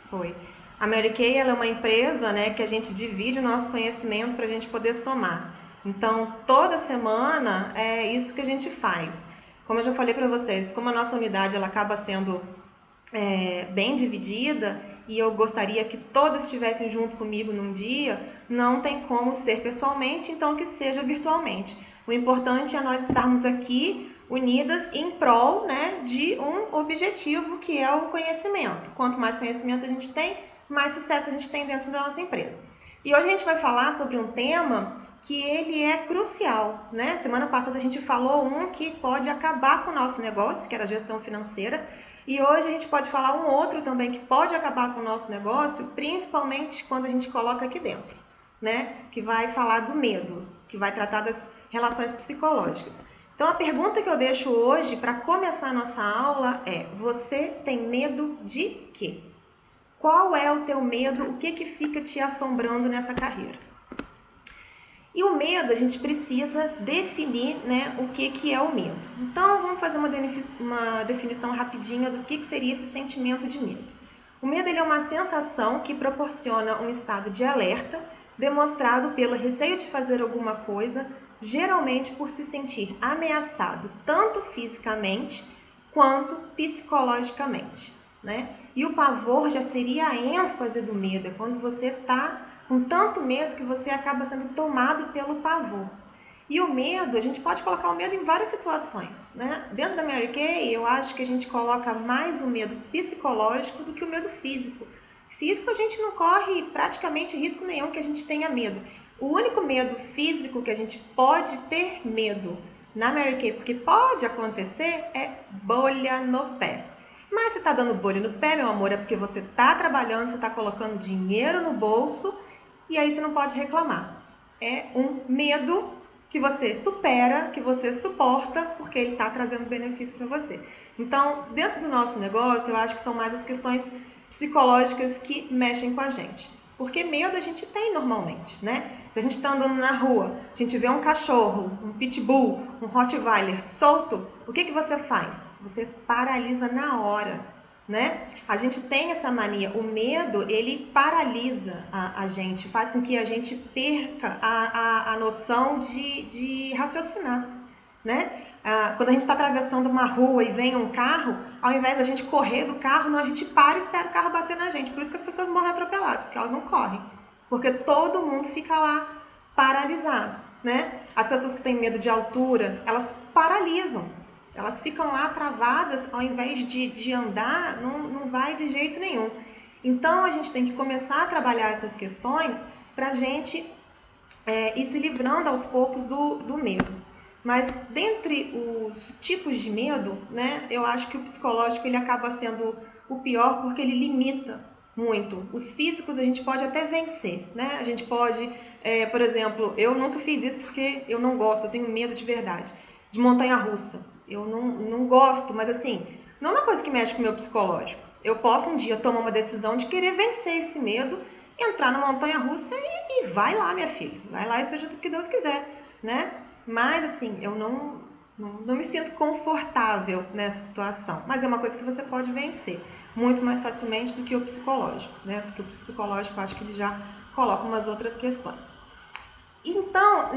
Foi. A Mary Kay, ela é uma empresa, né, que a gente divide o nosso conhecimento para a gente poder somar. Então, toda semana é isso que a gente faz. Como eu já falei para vocês, como a nossa unidade ela acaba sendo bem dividida e eu gostaria que todas estivessem junto comigo num dia, não tem como ser pessoalmente, então que seja virtualmente. O importante é nós estarmos aqui unidas em prol, né, de um objetivo que é o conhecimento. Quanto mais conhecimento a gente tem, mais sucesso a gente tem dentro da nossa empresa. E hoje a gente vai falar sobre um tema que ele é crucial, né? Semana passada a gente falou um que pode acabar com o nosso negócio, que era a gestão financeira, e hoje a gente pode falar um outro também que pode acabar com o nosso negócio, principalmente quando a gente coloca aqui dentro, né? Que vai falar do medo, que vai tratar das relações psicológicas. Então a pergunta que eu deixo hoje para começar a nossa aula é: você tem medo de quê? Qual é o teu medo? O que fica te assombrando nessa carreira? E o medo, a gente precisa definir, né, o que é o medo. Então, vamos fazer uma definição rapidinha do que seria esse sentimento de medo. O medo ele é uma sensação que proporciona um estado de alerta, demonstrado pelo receio de fazer alguma coisa, geralmente por se sentir ameaçado, tanto fisicamente quanto psicologicamente, né? E o pavor já seria a ênfase do medo, é quando você está com tanto medo que você acaba sendo tomado pelo pavor. E o medo, a gente pode colocar o medo em várias situações, né? Dentro da Mary Kay, eu acho que a gente coloca mais o medo psicológico do que o medo físico. Físico, a gente não corre praticamente risco nenhum que a gente tenha medo. O único medo físico que a gente pode ter medo na Mary Kay, porque pode acontecer, é bolha no pé. Mas se tá dando bolha no pé, meu amor, é porque você tá trabalhando, você tá colocando dinheiro no bolso e aí você não pode reclamar. É um medo que você supera, que você suporta, porque ele está trazendo benefício para você. Então, dentro do nosso negócio, eu acho que são mais as questões psicológicas que mexem com a gente. Porque medo a gente tem normalmente, né? Se a gente está andando na rua, a gente vê um cachorro, um pitbull, um rottweiler solto, o que você faz? Você paralisa na hora, né? A gente tem essa mania, o medo ele paralisa a gente, faz com que a gente perca a noção de raciocinar, né? Quando a gente está atravessando uma rua e vem um carro, ao invés da gente correr do carro, não, a gente para e espera o carro bater na gente. Por isso que as pessoas morrem atropeladas, porque elas não correm. Porque todo mundo fica lá paralisado, né? As pessoas que têm medo de altura, elas paralisam. Elas ficam lá travadas, ao invés de andar, não vai de jeito nenhum. Então, a gente tem que começar a trabalhar essas questões para a gente ir se livrando aos poucos do medo. Mas dentre os tipos de medo, né, eu acho que o psicológico ele acaba sendo o pior porque ele limita muito. Os físicos a gente pode até vencer, né? A gente pode, por exemplo, eu nunca fiz isso porque eu não gosto, eu tenho medo de verdade, de montanha-russa. Eu não gosto, mas assim, não é uma coisa que mexe com o meu psicológico. Eu posso um dia tomar uma decisão de querer vencer esse medo, entrar na montanha-russa e vai lá, minha filha. Vai lá e seja o que Deus quiser, né? Mas, assim, eu não me sinto confortável nessa situação. Mas é uma coisa que você pode vencer muito mais facilmente do que o psicológico, né? Porque o psicológico, eu acho que ele já coloca umas outras questões. Então,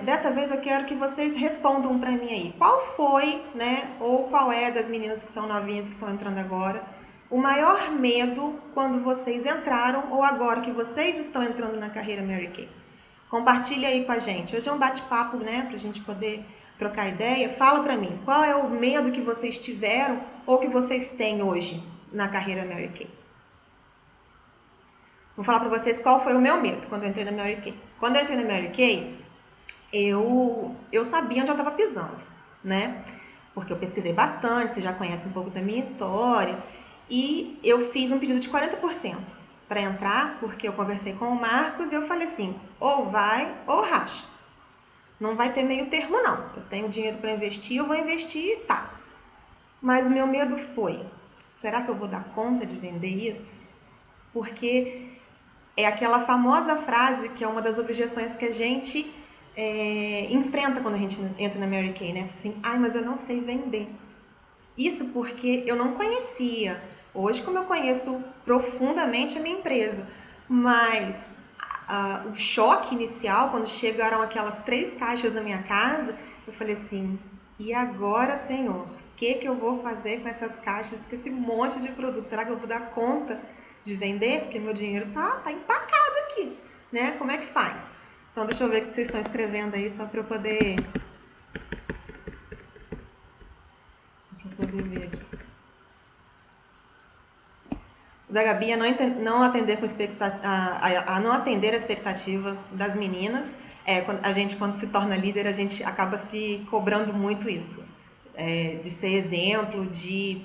dessa vez eu quero que vocês respondam para mim aí. Qual foi, né, ou qual é das meninas que são novinhas que estão entrando agora, o maior medo quando vocês entraram ou agora que vocês estão entrando na carreira Mary Kay? Compartilha aí com a gente. Hoje é um bate-papo, né, pra gente poder trocar ideia. Fala pra mim, qual é o medo que vocês tiveram ou que vocês têm hoje na carreira Mary Kay? Vou falar pra vocês qual foi o meu medo quando eu entrei na Mary Kay. Quando eu entrei na Mary Kay, eu sabia onde eu estava pisando, né? Porque eu pesquisei bastante, você já conhece um pouco da minha história. E eu fiz um pedido de 40% para entrar, porque eu conversei com o Marcos e eu falei assim, ou vai ou racha. Não vai ter meio termo não. Eu tenho dinheiro para investir, eu vou investir e tá. Mas o meu medo foi, será que eu vou dar conta de vender isso? Porque é aquela famosa frase que é uma das objeções que a gente enfrenta quando a gente entra na Mary Kay, né? Assim, ai, mas eu não sei vender. Isso porque eu não conhecia Hoje, como eu conheço profundamente a minha empresa, mas o choque inicial, quando chegaram aquelas 3 caixas na minha casa, eu falei assim, e agora, Senhor? O que eu vou fazer com essas caixas, com esse monte de produto? Será que eu vou dar conta de vender? Porque meu dinheiro tá empacado aqui, né? Como é que faz? Então, deixa eu ver o que vocês estão escrevendo aí, só para eu poder ver aqui. O da Gabi é não atender não atender a expectativa das meninas. Quando se torna líder, a gente acaba se cobrando muito isso. De ser exemplo, de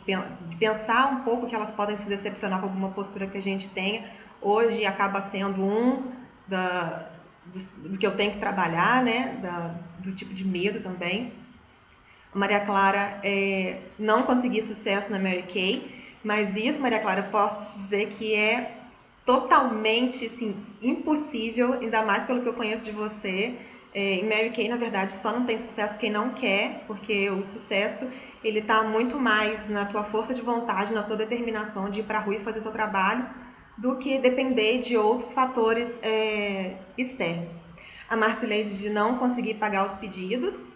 pensar um pouco que elas podem se decepcionar com alguma postura que a gente tenha. Hoje acaba sendo do que eu tenho que trabalhar, né? Do tipo de medo também. A Maria Clara não consegui sucesso na Mary Kay, mas isso, Maria Clara, eu posso te dizer que é totalmente assim, impossível, ainda mais pelo que eu conheço de você. Em Mary Kay, na verdade, só não tem sucesso quem não quer, porque o sucesso ele está muito mais na tua força de vontade, na tua determinação de ir para a rua e fazer seu trabalho, do que depender de outros fatores externos. A Marcileide de não conseguir pagar os pedidos.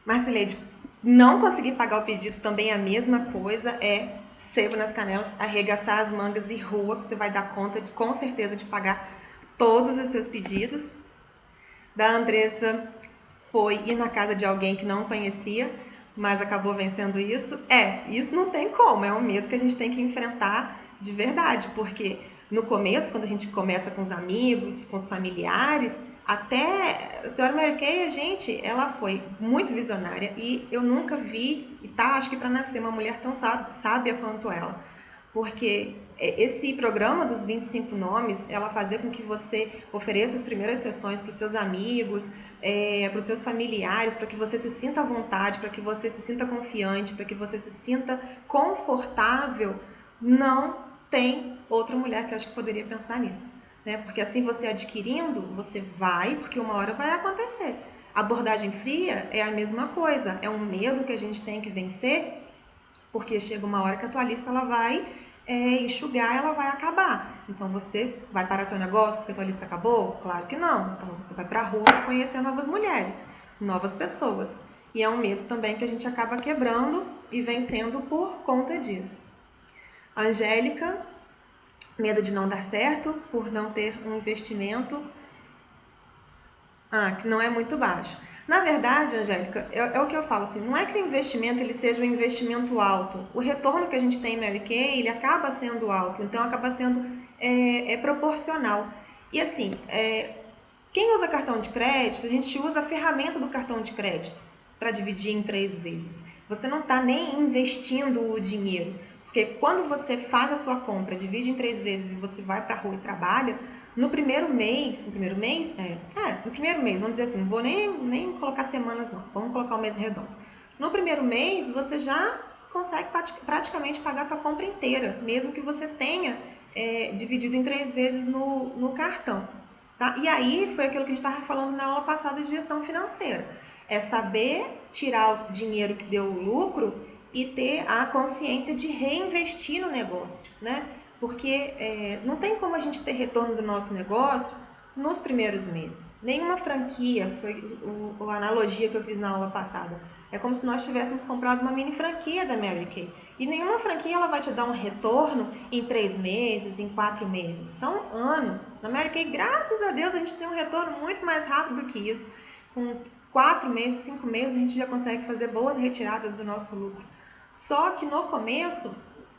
Marcileide, não conseguir pagar o pedido também é a mesma coisa, é sebo nas canelas, arregaçar as mangas e rua, que você vai dar conta, com certeza, de pagar todos os seus pedidos. Da Andressa foi ir na casa de alguém que não conhecia, mas acabou vencendo isso. Isso não tem como, é um medo que a gente tem que enfrentar de verdade, porque no começo, quando a gente começa com os amigos, com os familiares, até a senhora Mary Kay, ela foi muito visionária e eu nunca vi, e tá, acho que para nascer uma mulher tão sábia quanto ela. Porque esse programa dos 25 nomes, ela fazia com que você ofereça as primeiras sessões para os seus amigos, para os seus familiares, para que você se sinta à vontade, para que você se sinta confiante, para que você se sinta confortável. Não tem outra mulher que eu acho que poderia pensar nisso. Né? Porque assim você adquirindo, você vai, porque uma hora vai acontecer. A abordagem fria é a mesma coisa, é um medo que a gente tem que vencer, porque chega uma hora que a tua lista ela vai enxugar, ela vai acabar. Então você vai parar seu negócio porque a tua lista acabou? Claro que não. Então você vai pra rua conhecer novas mulheres, novas pessoas. E é um medo também que a gente acaba quebrando e vencendo por conta disso. A Angélica, medo de não dar certo, por não ter um investimento que não é muito baixo. Na verdade, Angélica, é o que eu falo assim, não é que o investimento ele seja um investimento alto. O retorno que a gente tem em Mary Kay, ele acaba sendo alto, então acaba sendo proporcional. E assim, quem usa cartão de crédito, a gente usa a ferramenta do cartão de crédito para dividir em 3 vezes. Você não está nem investindo o dinheiro, porque quando você faz a sua compra, divide em 3 vezes e você vai para a rua e trabalha, no primeiro mês, vamos dizer assim, não vou nem colocar semanas não, vamos colocar o mês redondo. No primeiro mês, você já consegue praticamente pagar a tua compra inteira, mesmo que você tenha dividido em 3 vezes no cartão. Tá? E aí foi aquilo que a gente estava falando na aula passada de gestão financeira. É saber tirar o dinheiro que deu lucro e ter a consciência de reinvestir no negócio, né? Porque não tem como a gente ter retorno do nosso negócio nos primeiros meses. Nenhuma franquia, foi a analogia que eu fiz na aula passada. É como se nós tivéssemos comprado uma mini franquia da Mary Kay. E nenhuma franquia ela vai te dar um retorno em 3 meses, em 4 meses. São anos. Na Mary Kay, graças a Deus, a gente tem um retorno muito mais rápido do que isso. Com 4 meses, 5 meses, a gente já consegue fazer boas retiradas do nosso lucro. Só que no começo,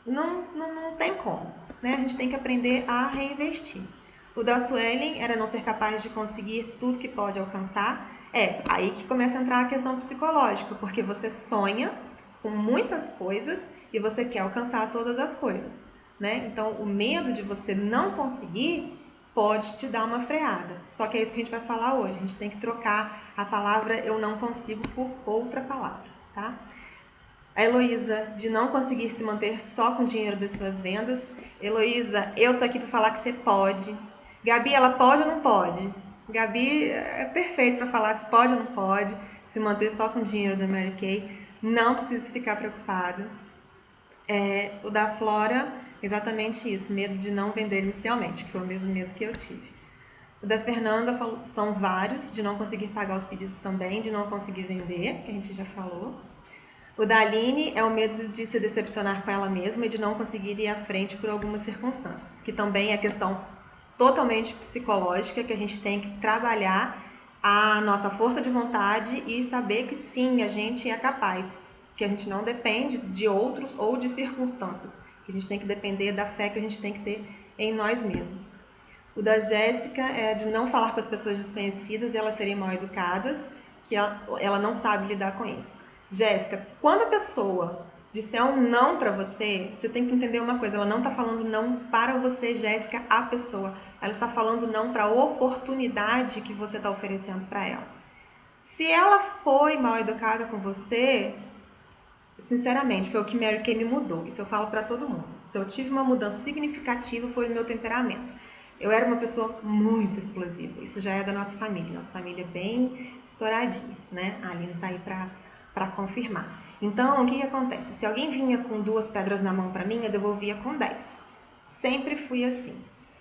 não tem como. Né? A gente tem que aprender a reinvestir. O da Suelen era não ser capaz de conseguir tudo que pode alcançar. Aí que começa a entrar a questão psicológica, porque você sonha com muitas coisas e você quer alcançar todas as coisas. Né? Então, o medo de você não conseguir pode te dar uma freada. Só que é isso que a gente vai falar hoje. A gente tem que trocar a palavra eu não consigo por outra palavra. Tá? A Heloísa, de não conseguir se manter só com o dinheiro das suas vendas. Heloísa, eu tô aqui para falar que você pode. Gabi, ela pode ou não pode? Gabi é perfeito para falar se pode ou não pode, se manter só com o dinheiro da Mary Kay. Não precisa ficar preocupada. O da Flora, exatamente isso, medo de não vender inicialmente, que foi o mesmo medo que eu tive. O da Fernanda são vários, de não conseguir pagar os pedidos também, de não conseguir vender, que a gente já falou. O da Aline é o medo de se decepcionar com ela mesma e de não conseguir ir à frente por algumas circunstâncias, que também é questão totalmente psicológica, que a gente tem que trabalhar a nossa força de vontade e saber que sim, a gente é capaz, que a gente não depende de outros ou de circunstâncias, que a gente tem que depender da fé que a gente tem que ter em nós mesmos. O da Jéssica é de não falar com as pessoas desconhecidas e elas serem mal educadas, que ela não sabe lidar com isso. Jéssica, quando a pessoa disser um não pra você, você tem que entender uma coisa, ela não tá falando não para você, Jéssica, a pessoa. Ela está falando não para a oportunidade que você está oferecendo para ela. Se ela foi mal educada com você, sinceramente, foi o que Mary Kay me mudou. Isso eu falo para todo mundo. Se eu tive uma mudança significativa, foi o meu temperamento. Eu era uma pessoa muito explosiva. Isso já é da nossa família. Nossa família é bem estouradinha, né? A Aline tá aí para confirmar. Então, o que acontece? Se alguém vinha com 2 pedras na mão para mim, eu devolvia com 10. Sempre fui assim.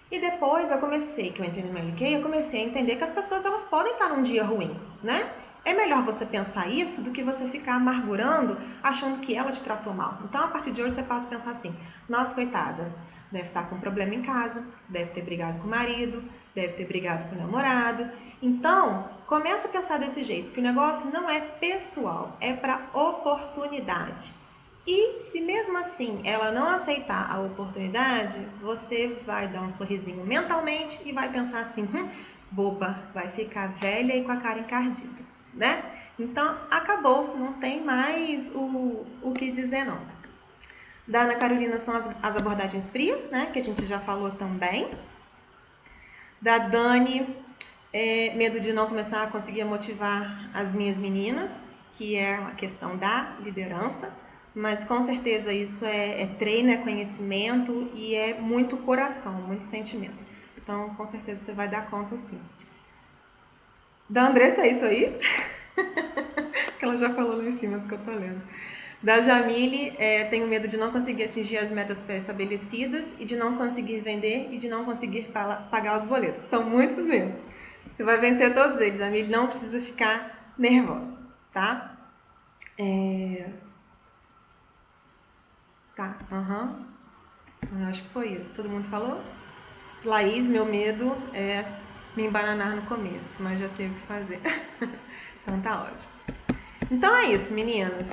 E depois que eu entrei no Mary Kay, eu comecei a entender que as pessoas elas podem estar num dia ruim, né? É melhor você pensar isso do que você ficar amargurando, achando que ela te tratou mal. Então, a partir de hoje, você passa a pensar assim: nossa, coitada, deve estar com um problema em casa, deve ter brigado com o marido, deve ter brigado com o namorado. Então, começa a pensar desse jeito, que o negócio não é pessoal, é para oportunidade. E se mesmo assim ela não aceitar a oportunidade, você vai dar um sorrisinho mentalmente e vai pensar assim: boba, vai ficar velha e com a cara encardida, né? Então acabou, não tem mais o que dizer não. Da Ana Carolina são as abordagens frias, né? Que a gente já falou também. Da Dani, medo de não começar a conseguir motivar as minhas meninas, que é uma questão da liderança. Mas com certeza isso é treino, é conhecimento e é muito coração, muito sentimento. Então com certeza você vai dar conta sim. Da Andressa é isso aí? Que ela já falou lá em cima, porque eu tô lendo. Da Jamile, tenho medo de não conseguir atingir as metas pré-estabelecidas e de não conseguir vender e de não conseguir pagar os boletos. São muitos medos. Você vai vencer todos eles, Jamile. Não precisa ficar nervosa, tá? Tá, acho que foi isso. Todo mundo falou? Laís, meu medo é me embananar no começo, mas já sei o que fazer. Então tá ótimo. Então é isso, meninas.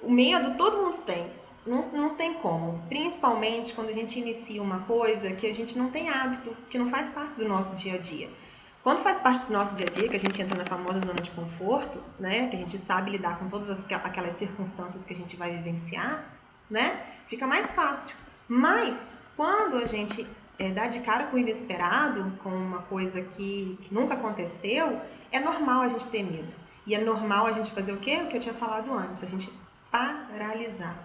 O medo todo mundo tem. Não tem como. Principalmente quando a gente inicia uma coisa que a gente não tem hábito, que não faz parte do nosso dia a dia. Quando faz parte do nosso dia a dia, que a gente entra na famosa zona de conforto, né? Que a gente sabe lidar com todas aquelas circunstâncias que a gente vai vivenciar, né? Fica mais fácil. Mas quando a gente dá de cara com o inesperado, com uma coisa que nunca aconteceu, é normal a gente ter medo. E é normal a gente fazer o quê? O que eu tinha falado antes, a gente paralisar.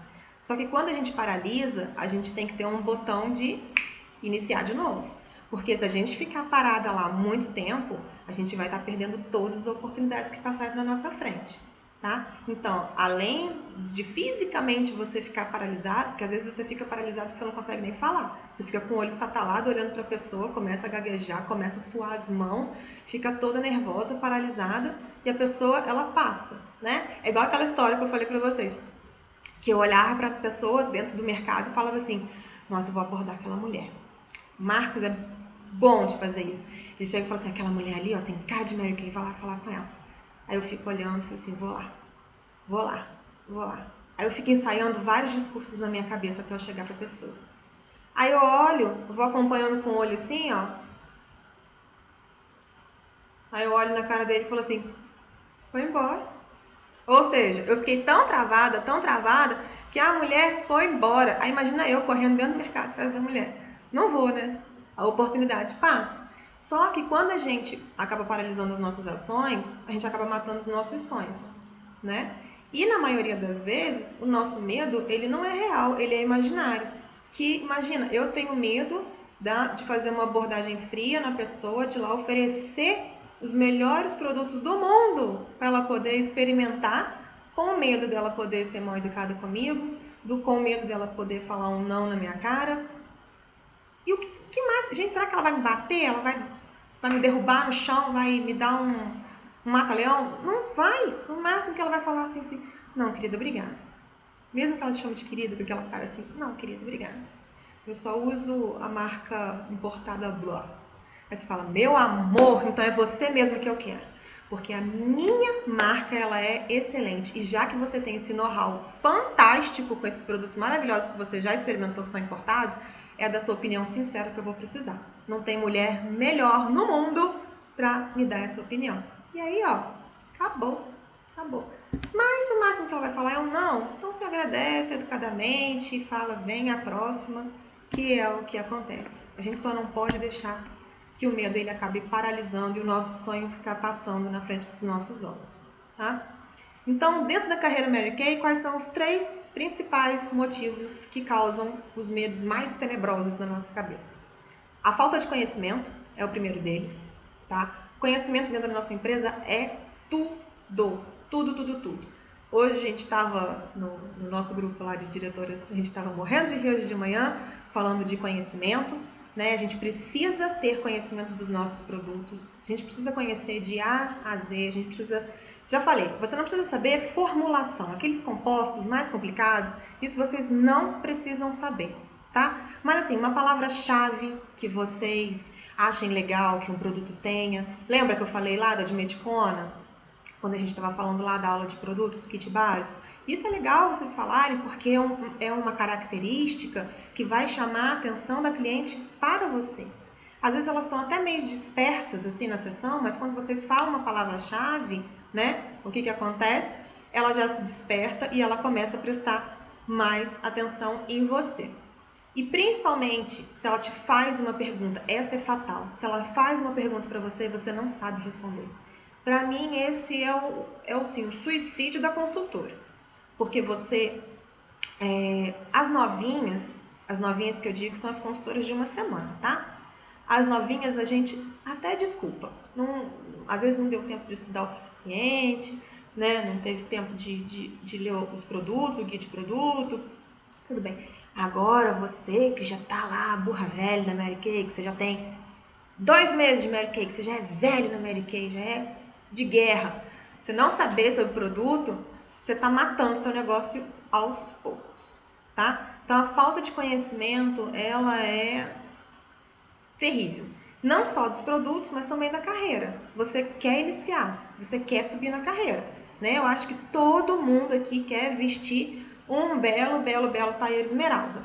Só que quando a gente paralisa, a gente tem que ter um botão de iniciar de novo. Porque se a gente ficar parada lá muito tempo, a gente vai estar perdendo todas as oportunidades que passaram na nossa frente. Tá? Então, além de fisicamente você ficar paralisado, porque às vezes você fica paralisado que você não consegue nem falar. Você fica com o olho estatalado olhando para a pessoa, começa a gaguejar, começa a suar as mãos, fica toda nervosa, paralisada, e a pessoa, ela passa, né? É igual aquela história que eu falei para vocês, que eu olhava para a pessoa dentro do mercado e falava assim: nossa, eu vou abordar aquela mulher. Marcos é bom de fazer isso. Ele chega e fala assim: aquela mulher ali, ó, tem cara de Mary Kay, vai lá falar com ela. Aí eu fico olhando e falo assim: vou lá. Aí eu fico ensaiando vários discursos na minha cabeça até eu chegar pra pessoa. Aí eu olho, eu vou acompanhando com o olho assim, ó. Aí eu olho na cara dele e falo assim: foi embora. Ou seja, eu fiquei tão travada, que a mulher foi embora. Aí imagina eu correndo dentro do mercado atrás da mulher. Não vou, né? A oportunidade passa. Só que quando a gente acaba paralisando as nossas ações, a gente acaba matando os nossos sonhos, né? E na maioria das vezes, o nosso medo, ele não é real, ele é imaginário. Que, imagina, eu tenho medo de fazer uma abordagem fria na pessoa, de lá oferecer os melhores produtos do mundo para ela poder experimentar com medo dela poder ser mal educada comigo, com medo dela poder falar um não na minha cara. E o que mais? Gente, será que ela vai me bater? Ela vai me derrubar no chão? Vai me dar um mata-leão? Não vai. No máximo que ela vai falar assim, não, querida, obrigada. Mesmo que ela te chame de querida, porque ela cara assim, não, querida, obrigada. Eu só uso a marca importada Blá. Aí você fala, meu amor, então é você mesmo que eu quero. Porque a minha marca, ela é excelente. E já que você tem esse know-how fantástico com esses produtos maravilhosos que você já experimentou que são importados, é da sua opinião sincera que eu vou precisar. Não tem mulher melhor no mundo pra me dar essa opinião. E aí, ó, acabou. Mas o máximo que ela vai falar é um não. Então se agradece educadamente e fala, vem a próxima, que é o que acontece. A gente só não pode deixar que o medo ele acabe paralisando e o nosso sonho ficar passando na frente dos nossos olhos, tá? Então, dentro da carreira Mary Kay, quais são os 3 principais motivos que causam os medos mais tenebrosos na nossa cabeça? A falta de conhecimento é o primeiro deles, tá? Conhecimento dentro da nossa empresa é tudo. Hoje a gente estava no nosso grupo lá de diretoras, a gente estava morrendo de rir hoje de manhã, falando de conhecimento, né? A gente precisa ter conhecimento dos nossos produtos, a gente precisa conhecer de A a Z, a gente precisa... Já falei, você não precisa saber formulação, aqueles compostos mais complicados, isso vocês não precisam saber, tá? Mas assim, uma palavra-chave que vocês achem legal que um produto tenha, lembra que eu falei lá da Dimedicona? Quando a gente estava falando lá da aula de produto, do kit básico. Isso é legal vocês falarem porque é uma característica que vai chamar a atenção da cliente para vocês. Às vezes elas estão até meio dispersas assim na sessão, mas quando vocês falam uma palavra-chave, né, o que acontece? Ela já se desperta e ela começa a prestar mais atenção em você. E principalmente, se ela te faz uma pergunta, essa é fatal. Se ela faz uma pergunta para você e você não sabe responder. Para mim, esse é o suicídio da consultora. Porque você... as novinhas que eu digo são as consultoras de uma semana, tá? As novinhas a gente até desculpa. Às vezes não deu tempo de estudar o suficiente, né? Não teve tempo de ler os produtos, o guia de produto. Tudo bem. Agora você que já tá lá, burra velha na Mary Kay, que você já tem 2 meses de Mary Kay, que você já é velho na Mary Kay, já é de guerra. Você não saber sobre o produto, você está matando o seu negócio aos poucos, tá? Então a falta de conhecimento, ela é terrível. Não só dos produtos, mas também da carreira. Você quer iniciar, você quer subir na carreira, né? Eu acho que todo mundo aqui quer vestir um belo tailleur esmeralda.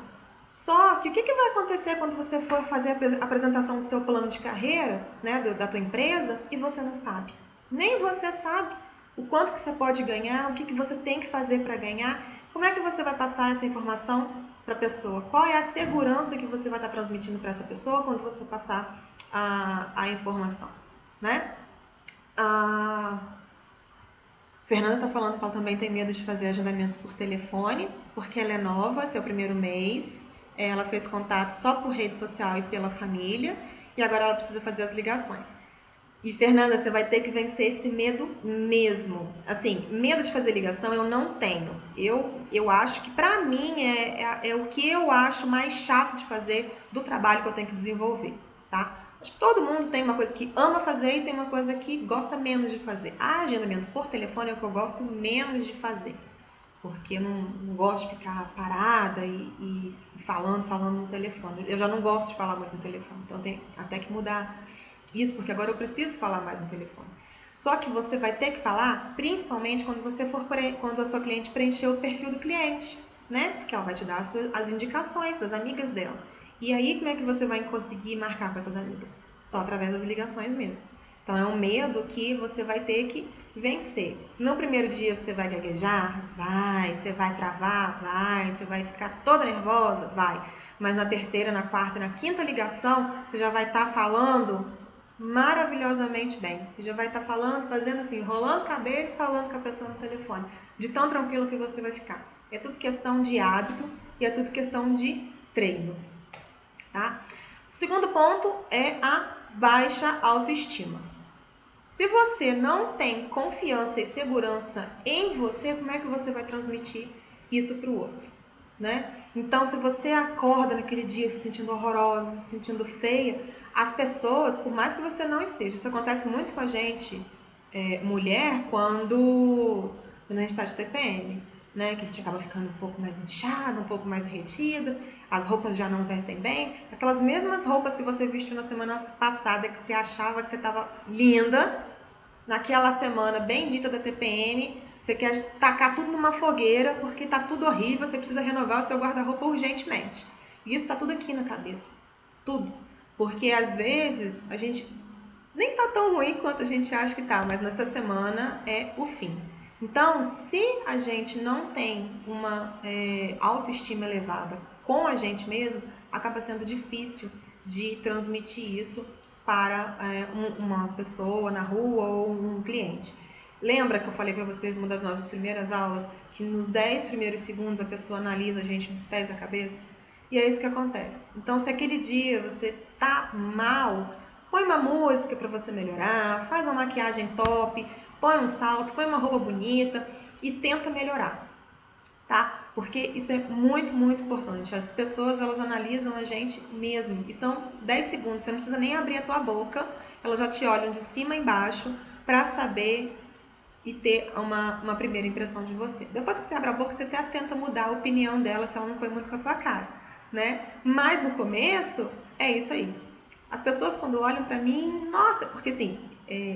Só que o que vai acontecer quando você for fazer a apresentação do seu plano de carreira, né, da tua empresa, e você não sabe? Nem você sabe o quanto que você pode ganhar, o que você tem que fazer para ganhar, como é que você vai passar essa informação para a pessoa, qual é a segurança que você vai estar transmitindo para essa pessoa quando você passar a informação, né? A Fernanda está falando que ela também tem medo de fazer agendamentos por telefone, porque ela é nova, esse é o primeiro mês, ela fez contato só por rede social e pela família, e agora ela precisa fazer as ligações. E Fernanda, você vai ter que vencer esse medo mesmo. Assim, medo de fazer ligação eu não tenho. Eu acho que pra mim é o que eu acho mais chato de fazer do trabalho que eu tenho que desenvolver, tá? Acho que todo mundo tem uma coisa que ama fazer e tem uma coisa que gosta menos de fazer. Agendamento por telefone é o que eu gosto menos de fazer. Porque eu não gosto de ficar parada e falando no telefone. Eu já não gosto de falar muito no telefone, então tem até que mudar isso, porque agora eu preciso falar mais no telefone. Só que você vai ter que falar, principalmente quando a sua cliente preencher o perfil do cliente, né? Porque ela vai te dar as indicações das amigas dela. E aí, como é que você vai conseguir marcar com essas amigas? Só através das ligações mesmo. Então, é um medo que você vai ter que vencer. No primeiro dia, você vai gaguejar? Vai. Você vai travar? Vai. Você vai ficar toda nervosa? Vai. Mas na terceira, na quarta, na quinta ligação, você já vai estar falando maravilhosamente bem. Você já vai estar falando, fazendo assim, enrolando o cabelo e falando com a pessoa no telefone. De tão tranquilo que você vai ficar. É tudo questão de hábito e é tudo questão de treino. Tá? O segundo ponto é a baixa autoestima. Se você não tem confiança e segurança em você, como é que você vai transmitir isso para o outro, né? Então, se você acorda naquele dia se sentindo horrorosa, se sentindo feia, as pessoas, por mais que você não esteja, isso acontece muito com a gente, mulher, quando a gente está de TPM, né? Que a gente acaba ficando um pouco mais inchada, um pouco mais retida, as roupas já não vestem bem, aquelas mesmas roupas que você vestiu na semana passada, que você achava que você estava linda, naquela semana bendita da TPM, você quer tacar tudo numa fogueira porque tá tudo horrível, você precisa renovar o seu guarda-roupa urgentemente. E isso tá tudo aqui na cabeça. Tudo. Porque às vezes a gente nem tá tão ruim quanto a gente acha que tá, mas nessa semana é o fim. Então, se a gente não tem uma autoestima elevada com a gente mesmo, acaba sendo difícil de transmitir isso para uma pessoa na rua ou um cliente. Lembra que eu falei para vocês numa das nossas primeiras aulas que nos 10 primeiros segundos a pessoa analisa a gente dos pés à cabeça? E é isso que acontece. Então, se aquele dia você tá mal, põe uma música para você melhorar, faz uma maquiagem top, põe um salto, põe uma roupa bonita e tenta melhorar, tá? Porque isso é muito, muito importante. As pessoas, elas analisam a gente mesmo e são 10 segundos, você não precisa nem abrir a tua boca, elas já te olham de cima a embaixo para saber e ter uma primeira impressão de você. Depois que você abre a boca, você até tenta mudar a opinião dela se ela não foi muito com a tua cara, né? Mas no começo, é isso aí. As pessoas quando olham pra mim, nossa, porque assim,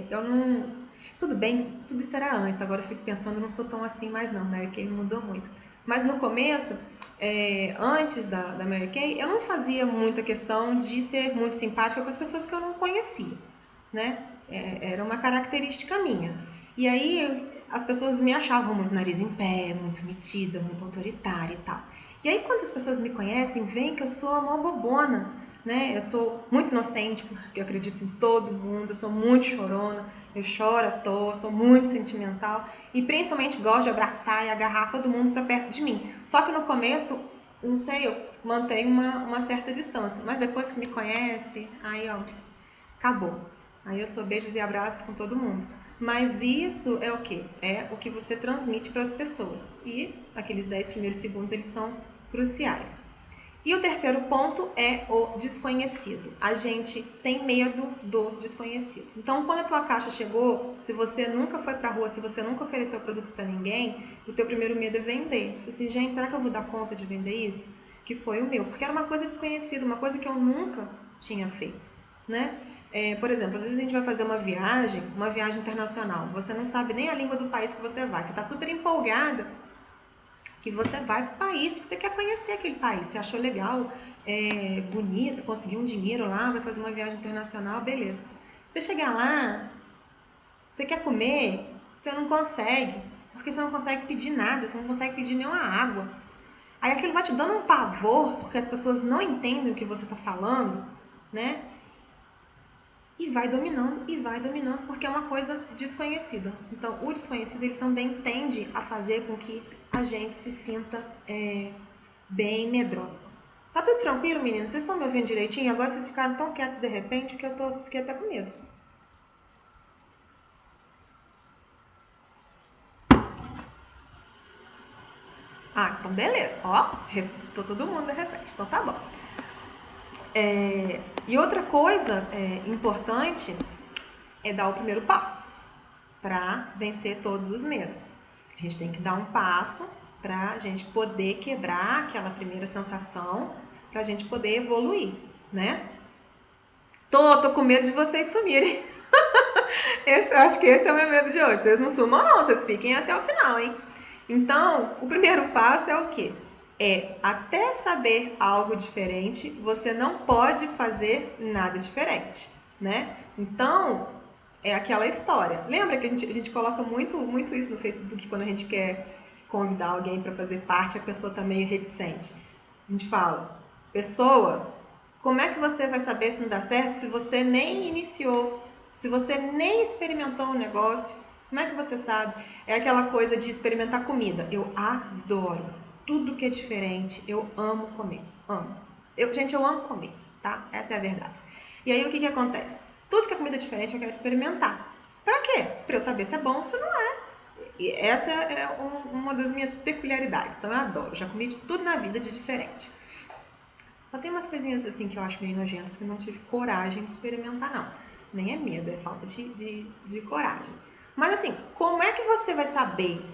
eu não... Tudo bem, tudo isso era antes, agora eu fico pensando, eu não sou tão assim mais não, Mary Kay mudou muito. Mas no começo, antes da Mary Kay, eu não fazia muita questão de ser muito simpática com as pessoas que eu não conhecia, né? Era uma característica minha. E aí as pessoas me achavam muito nariz em pé, muito metida, muito autoritária e tal. E aí quando as pessoas me conhecem, veem que eu sou uma bobona, né? Eu sou muito inocente, porque eu acredito em todo mundo, eu sou muito chorona, eu choro à toa, sou muito sentimental e principalmente gosto de abraçar e agarrar todo mundo pra perto de mim. Só que no começo, não sei, eu mantenho uma certa distância, mas depois que me conhece, aí ó, acabou. Aí eu sou beijos e abraços com todo mundo. Mas isso é o quê? É o que você transmite para as pessoas. E aqueles 10 primeiros segundos, eles são cruciais. E o terceiro ponto é o desconhecido. A gente tem medo do desconhecido. Então, quando a tua caixa chegou, se você nunca foi pra rua, se você nunca ofereceu produto para ninguém, o teu primeiro medo é vender. Assim, gente, será que eu vou dar conta de vender isso? Que foi o meu. Porque era uma coisa desconhecida, uma coisa que eu nunca tinha feito, né? Por exemplo, às vezes a gente vai fazer uma viagem internacional. Você não sabe nem a língua do país que você vai. Você está super empolgada que você vai para o país, porque você quer conhecer aquele país. Você achou legal, bonito, conseguiu um dinheiro lá, vai fazer uma viagem internacional, beleza. Você chegar lá, você quer comer, você não consegue, porque você não consegue pedir nada, você não consegue pedir nenhuma água. Aí aquilo vai te dando um pavor, porque as pessoas não entendem o que você está falando, né? E vai dominando, porque é uma coisa desconhecida. Então, o desconhecido, ele também tende a fazer com que a gente se sinta bem medrosa. Tá tudo tranquilo, meninos? Vocês estão me ouvindo direitinho? Agora vocês ficaram tão quietos de repente que eu fiquei até com medo. Ah, então beleza. Ó, ressuscitou todo mundo de repente. Então tá bom. E outra coisa importante é dar o primeiro passo para vencer todos os medos. A gente tem que dar um passo para a gente poder quebrar aquela primeira sensação, para a gente poder evoluir, né? Tô com medo de vocês sumirem. Eu acho que esse é o meu medo de hoje. Vocês não sumam não, vocês fiquem até o final, hein? Então, o primeiro passo é o quê? Até saber algo diferente, você não pode fazer nada diferente, né? Então, é aquela história. Lembra que a gente coloca muito isso no Facebook quando a gente quer convidar alguém para fazer parte, a pessoa tá meio reticente. A gente fala, pessoa, como é que você vai saber se não dá certo se você nem iniciou, se você nem experimentou um negócio? Como é que você sabe? É aquela coisa de experimentar comida. Eu adoro. Tudo que é diferente, eu amo comer. Amo. Gente, eu amo comer, tá? Essa é a verdade. E aí, o que acontece? Tudo que é comida diferente, eu quero experimentar. Pra quê? Pra eu saber se é bom ou se não é. E essa é uma das minhas peculiaridades, então eu adoro. Já comi de tudo na vida de diferente. Só tem umas coisinhas assim que eu acho meio nojentas que eu não tive coragem de experimentar, não. Nem é medo, é falta de coragem. Mas assim, como é que você vai saber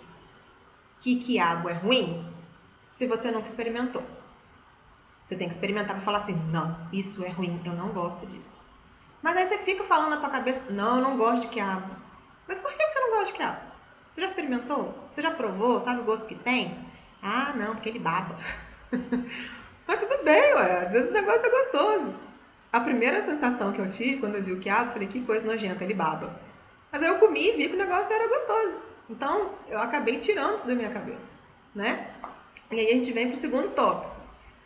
que quiabo é ruim se você nunca experimentou? Você tem que experimentar para falar assim, não, isso é ruim, eu não gosto disso. Mas aí você fica falando na tua cabeça, não, eu não gosto de quiabo. Mas por que você não gosta de quiabo? Você já experimentou? Você já provou? Sabe o gosto que tem? Ah, não, porque ele baba. Mas tudo bem, ué, às vezes o negócio é gostoso. A primeira sensação que eu tive quando eu vi o quiabo, eu falei, que coisa nojenta, ele baba. Mas aí eu comi e vi que o negócio era gostoso. Então, eu acabei tirando isso da minha cabeça, né? E aí a gente vem pro segundo tópico.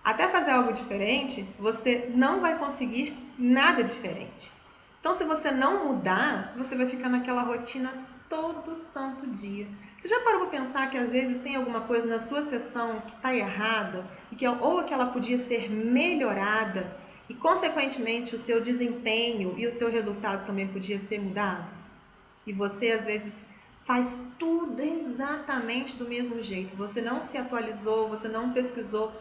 Até fazer algo diferente, você não vai conseguir nada diferente. Então, se você não mudar, você vai ficar naquela rotina todo santo dia. Você já parou para pensar que às vezes tem alguma coisa na sua sessão que está errada e que ou que ela podia ser melhorada e, consequentemente, o seu desempenho e o seu resultado também podia ser mudado? E você às vezes faz tudo exatamente do mesmo jeito. Você não se atualizou, você não pesquisou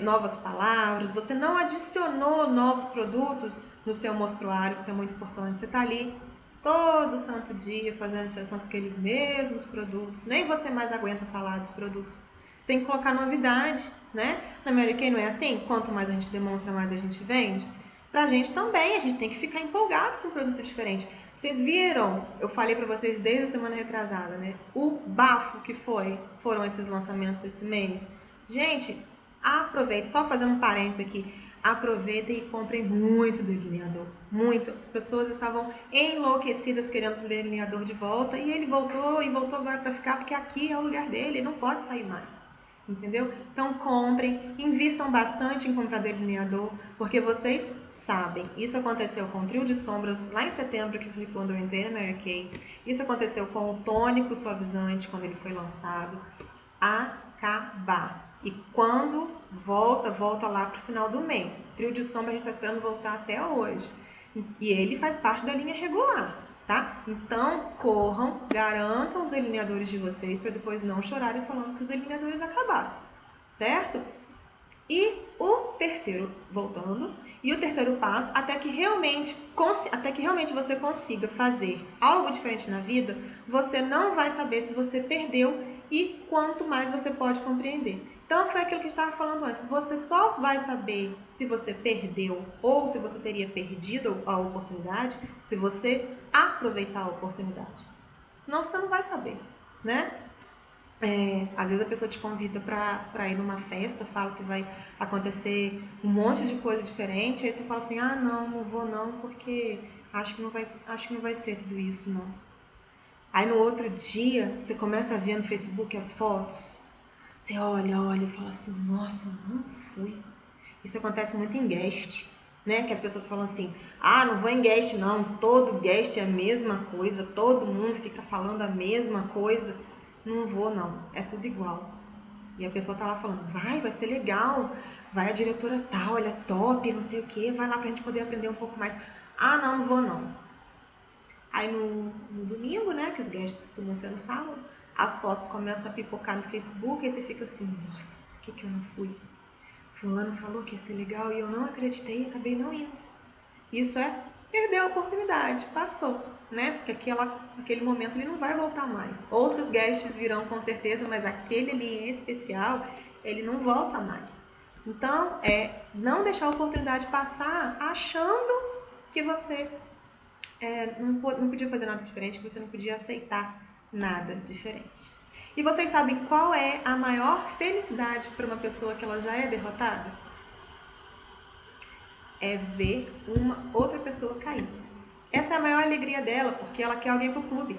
novas palavras, você não adicionou novos produtos no seu mostruário, isso é muito importante. Você está ali todo santo dia fazendo sessão com aqueles mesmos produtos, nem você mais aguenta falar dos produtos. Você tem que colocar novidade, né? Na Mary Kay não é assim? Quanto mais a gente demonstra, mais a gente vende. Pra gente também, a gente tem que ficar empolgado com um produto diferente. Vocês viram, eu falei pra vocês desde a semana retrasada, né? O bafo que foram esses lançamentos desse mês. Gente, aproveite, só fazendo um parênteses aqui, aproveitem e comprem muito delineador, muito. As pessoas estavam enlouquecidas querendo o delineador de volta e ele voltou e voltou agora para ficar porque aqui é o lugar dele, ele não pode sair mais. Entendeu? Então comprem, invistam bastante em comprar delineador, porque vocês sabem, isso aconteceu com o trio de sombras lá em setembro, que foi quando eu entrei na Mary Kay. Isso aconteceu com o tônico suavizante, quando ele foi lançado. Acabar. E quando volta lá pro final do mês. Trio de sombra a gente está esperando voltar até hoje. E ele faz parte da linha regular, tá? Então, corram, garantam os delineadores de vocês para depois não chorarem falando que os delineadores acabaram, certo? E o terceiro, voltando, e o terceiro passo, até que realmente você consiga fazer algo diferente na vida, você não vai saber se você perdeu e quanto mais você pode compreender. Então, foi aquilo que a gente estava falando antes. Você só vai saber se você perdeu ou se você teria perdido a oportunidade se você aproveitar a oportunidade. Senão, você não vai saber, né? Às vezes a pessoa te convida para ir numa festa, fala que vai acontecer um monte de coisa diferente, aí você fala assim, ah, não vou não, porque acho que não vai ser tudo isso, não. Aí no outro dia, você começa a ver no Facebook as fotos, você olha e fala assim, nossa, não fui. Isso acontece muito em guest, né? Que as pessoas falam assim, ah, não vou em guest não, todo guest é a mesma coisa, todo mundo fica falando a mesma coisa. Não vou não, é tudo igual. E a pessoa tá lá falando, vai ser legal, vai a diretora tal, ela é top, não sei o que, vai lá pra gente poder aprender um pouco mais. Ah, não vou não. Aí no domingo, né, que os guests costumam ser no sábado, as fotos começam a pipocar no Facebook, aí você fica assim, nossa, por que eu não fui? Fulano falou que ia ser legal e eu não acreditei e acabei não indo. Isso é perder a oportunidade, passou, né? Porque aquele momento ele não vai voltar mais. Outros guests virão com certeza, mas aquele ali em especial, ele não volta mais. Então, não deixar a oportunidade passar achando que você não podia fazer nada diferente, que você não podia aceitar nada diferente. E vocês sabem qual é a maior felicidade para uma pessoa que ela já é derrotada? É ver uma outra pessoa cair. Essa é a maior alegria dela, porque ela quer alguém pro clube.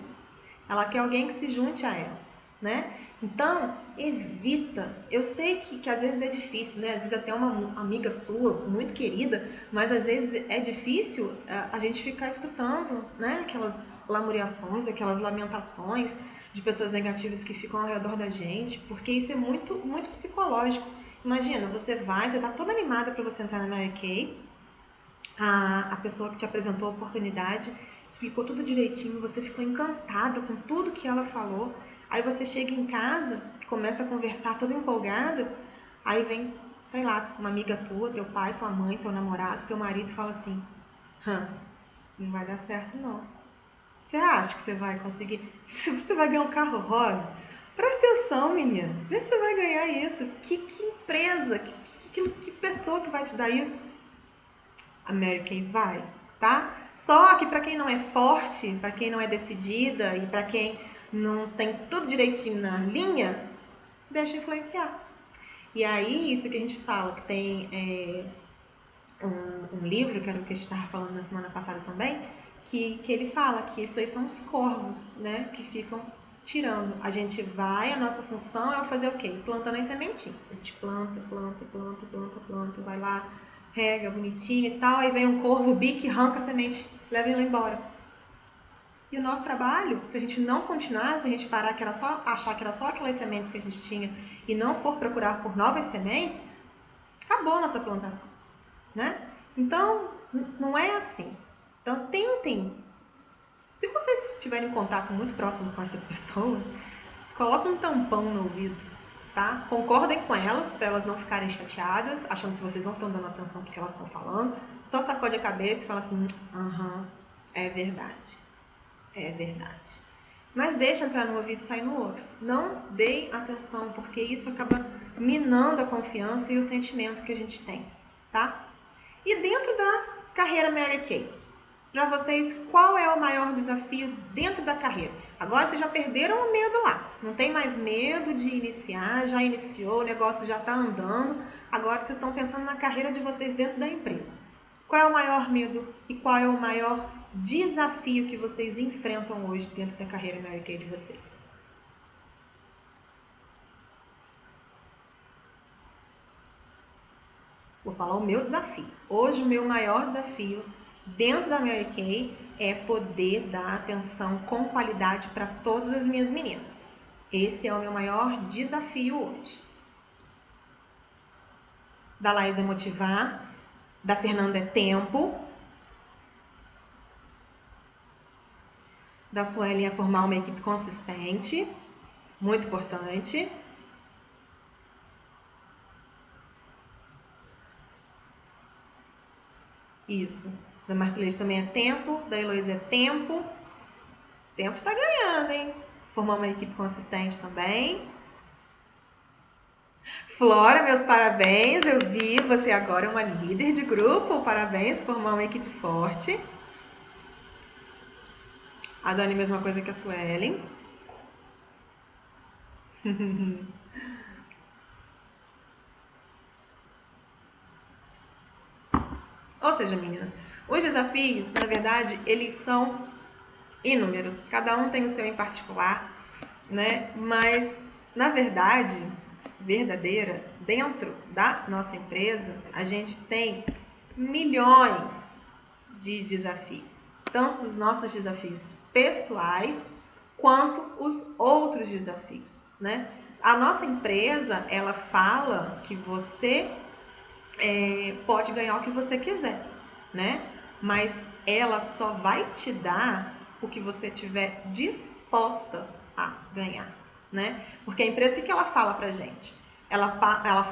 Ela quer alguém que se junte a ela, né? Então, evita. Eu sei que às vezes é difícil, né? Às vezes até uma amiga sua, muito querida, mas às vezes é difícil a gente ficar escutando, né? Aquelas lamuriações, aquelas lamentações de pessoas negativas que ficam ao redor da gente, porque isso é muito, muito psicológico. Imagina, você tá toda animada para você entrar na Mary Kay, a pessoa que te apresentou a oportunidade, explicou tudo direitinho, você ficou encantada com tudo que ela falou. Aí você chega em casa, começa a conversar toda empolgada, aí vem, sei lá, uma amiga tua, teu pai, tua mãe, teu namorado, teu marido fala assim: isso não vai dar certo não. Você acha que você vai conseguir? Você vai ganhar um carro rosa? Presta atenção, menina. Vê se você vai ganhar isso. Que empresa, que pessoa que vai te dar isso? A Mary Kay vai, tá? Só que para quem não é forte, para quem não é decidida e para quem não tem tudo direitinho na linha, deixa influenciar. E aí, isso que a gente fala, que tem um livro, que era o que a gente estava falando na semana passada também, que ele fala que isso aí são os corvos, né, que ficam tirando. A gente vai, a nossa função é fazer o quê? Plantando as sementinhas. A gente planta, vai lá, rega bonitinho e tal, aí vem um corvo, bique, arranca a semente, leva ela embora. E o nosso trabalho, se a gente não continuar, se a gente parar que era só achar que era só aquelas sementes que a gente tinha e não for procurar por novas sementes, acabou a nossa plantação, né? Então, não é assim. Então, tentem. Se vocês tiverem contato muito próximo com essas pessoas, coloquem um tampão no ouvido, tá? Concordem com elas, para elas não ficarem chateadas, achando que vocês não estão dando atenção porque elas estão falando. Só sacode a cabeça e fala assim: é verdade. É verdade. Mas deixa entrar no ouvido e sair no outro. Não deem atenção, porque isso acaba minando a confiança e o sentimento que a gente tem, tá? E dentro da carreira Mary Kay, para vocês, qual é o maior desafio dentro da carreira? Agora vocês já perderam o medo lá. Não tem mais medo de iniciar, já iniciou, o negócio já está andando. Agora vocês estão pensando na carreira de vocês dentro da empresa. Qual é o maior medo e qual é o maior desafio que vocês enfrentam hoje dentro da carreira Mary Kay de vocês? Vou falar o meu desafio. Hoje o meu maior desafio dentro da Mary Kay é poder dar atenção com qualidade para todas as minhas meninas. Esse é o meu maior desafio hoje. Da Laís é motivar, da Fernanda é tempo, da Sueli é formar uma equipe consistente, muito importante. Isso. Da Marcelete também é tempo, da Heloísa é tempo. Tempo tá ganhando, hein? Formar uma equipe consistente também. Flora, meus parabéns. Eu vi, você agora é uma líder de grupo. Parabéns, formar uma equipe forte. A Dani, mesma coisa que a Suelen. Ou seja, meninas, os desafios, na verdade, eles são inúmeros. Cada um tem o seu em particular, né? Mas, na verdade, verdadeira, dentro da nossa empresa, a gente tem milhões de desafios. Tanto os nossos desafios pessoais, quanto os outros desafios, né? A nossa empresa, ela fala que você pode ganhar o que você quiser, né? Mas ela só vai te dar o que você tiver disposta a ganhar, né? Porque a empresa, o que ela fala pra gente? Ela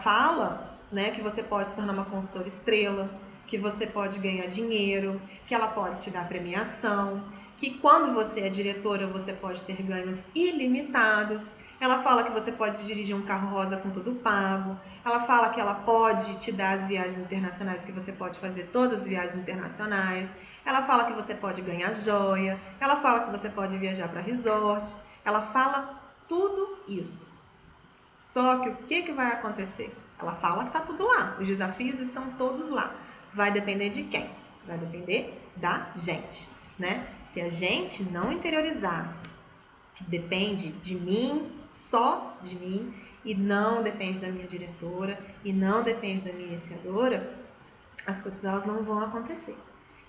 fala, né, que você pode se tornar uma consultora estrela, que você pode ganhar dinheiro, que ela pode te dar premiação, que quando você é diretora você pode ter ganhos ilimitados. Ela fala que você pode dirigir um carro rosa com tudo pago. Ela fala que ela pode te dar as viagens internacionais, que você pode fazer todas as viagens internacionais. Ela fala que você pode ganhar joia. Ela fala que você pode viajar para resort. Ela fala tudo isso. Só que o que vai acontecer? Ela fala que está tudo lá. Os desafios estão todos lá. Vai depender de quem? Vai depender da gente, né? Se a gente não interiorizar que depende de mim, só de mim, e não depende da minha diretora, e não depende da minha iniciadora, as coisas elas não vão acontecer.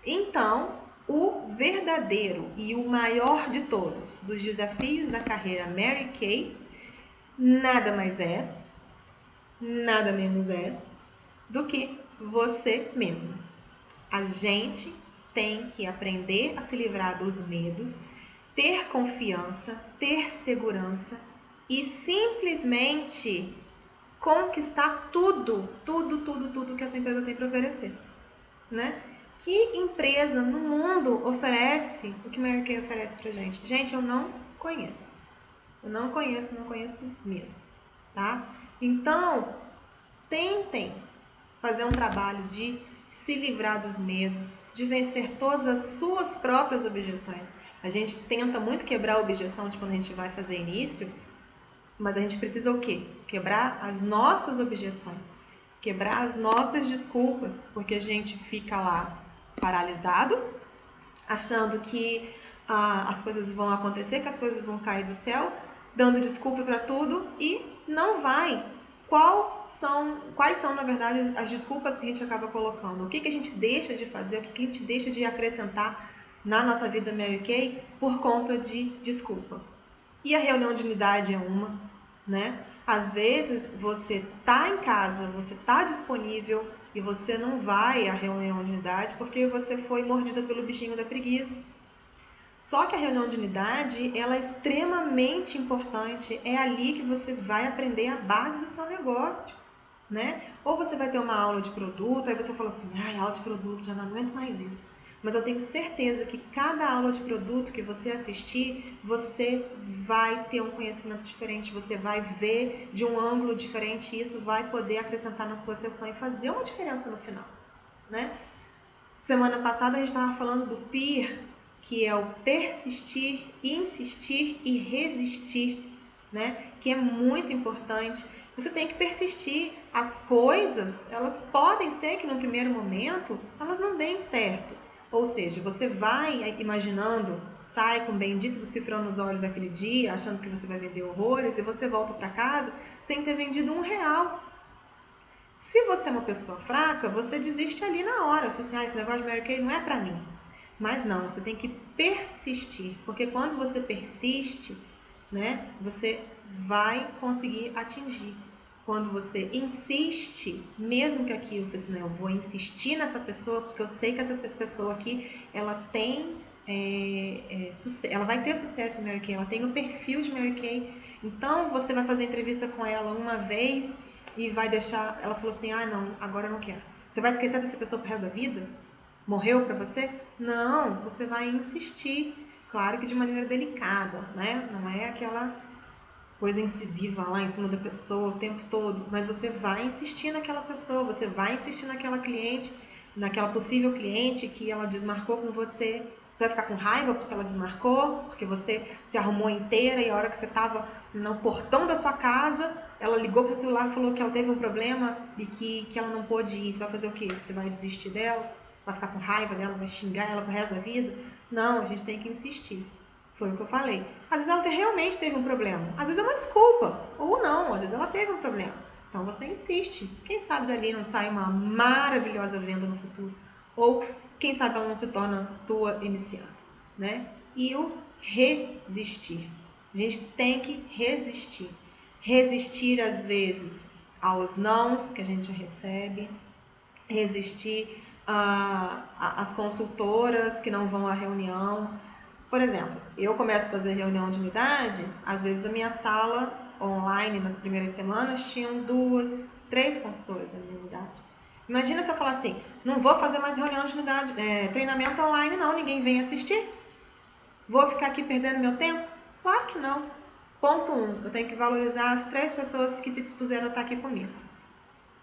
Então, o verdadeiro e o maior de todos dos desafios da carreira Mary Kay nada mais é, nada menos é do que você mesma. A gente tem que aprender a se livrar dos medos, ter confiança, ter segurança e simplesmente conquistar tudo que essa empresa tem para oferecer, né? Que empresa no mundo oferece o que Mary Kay oferece pra gente? Gente, eu não conheço. Eu não conheço mesmo, tá? Então, tentem fazer um trabalho de se livrar dos medos, de vencer todas as suas próprias objeções. A gente tenta muito quebrar a objeção de quando a gente vai fazer início, mas a gente precisa o quê? Quebrar as nossas objeções, quebrar as nossas desculpas, porque a gente fica lá paralisado, achando que as coisas vão acontecer, que as coisas vão cair do céu, dando desculpa para tudo e não vai. Quais são, na verdade, as desculpas que a gente acaba colocando? O que a gente deixa de fazer, o que a gente deixa de acrescentar na nossa vida Mary Kay por conta de desculpa? E a reunião de unidade é uma, né? Às vezes você tá em casa, você tá disponível e você não vai à reunião de unidade porque você foi mordida pelo bichinho da preguiça. Só que a reunião de unidade, ela é extremamente importante. É ali que você vai aprender a base do seu negócio, né? Ou você vai ter uma aula de produto, aí você fala assim, aula de produto, já não aguento mais isso. Mas eu tenho certeza que cada aula de produto que você assistir, você vai ter um conhecimento diferente, você vai ver de um ângulo diferente e isso vai poder acrescentar na sua sessão e fazer uma diferença no final, né? Semana passada a gente estava falando do PEER, que é o persistir, insistir e resistir, né? Que é muito importante. Você tem que persistir. As coisas, elas podem ser que no primeiro momento elas não deem certo. Ou seja, você vai imaginando, sai com o bendito do cifrão nos olhos aquele dia, achando que você vai vender horrores, e você volta para casa sem ter vendido R$1. Se você é uma pessoa fraca, você desiste ali na hora. Fala assim, esse negócio de Mary Kay não é pra mim. Mas não, você tem que persistir. Porque quando você persiste, né, você vai conseguir atingir. Quando você insiste, mesmo que aquilo, assim, eu vou insistir nessa pessoa, porque eu sei que essa pessoa aqui, ela tem, ela vai ter sucesso em Mary Kay, ela tem o perfil de Mary Kay. Então, você vai fazer entrevista com ela uma vez e vai deixar, ela falou assim, não, agora eu não quero. Você vai esquecer dessa pessoa pro resto da vida? Morreu pra você? Não, você vai insistir. Claro que de maneira delicada, né? Não é aquela coisa incisiva lá em cima da pessoa o tempo todo, mas você vai insistir naquela pessoa, você vai insistir naquela cliente, naquela possível cliente que ela desmarcou com você. Você vai ficar com raiva porque ela desmarcou, porque você se arrumou inteira e a hora que você estava no portão da sua casa, ela ligou para o celular e falou que ela teve um problema e que ela não pôde ir. Você vai fazer o quê? Você vai desistir dela? Vai ficar com raiva dela? Vai xingar ela pro resto da vida? Não, a gente tem que insistir. Foi o que eu falei. Às vezes ela realmente teve um problema. Às vezes é uma desculpa. Ou não, às vezes ela teve um problema. Então você insiste. Quem sabe dali não sai uma maravilhosa venda no futuro. Ou quem sabe ela não se torna tua iniciante, né? E o resistir. A gente tem que resistir. Resistir às vezes aos nãos que a gente recebe. Resistir às consultoras que não vão à reunião. Por exemplo, eu começo a fazer reunião de unidade, às vezes a minha sala online nas primeiras semanas tinham 2, 3 consultoras da minha unidade. Imagina se eu falar assim, não vou fazer mais reunião de unidade, treinamento online não, ninguém vem assistir. Vou ficar aqui perdendo meu tempo? Claro que não. Ponto 1, eu tenho que valorizar as 3 pessoas que se dispuseram a estar aqui comigo.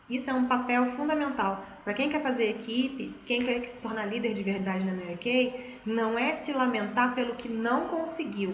Isso é um papel fundamental. Para quem quer fazer equipe, quem quer se tornar líder de verdade na Mary Kay, não é se lamentar pelo que não conseguiu.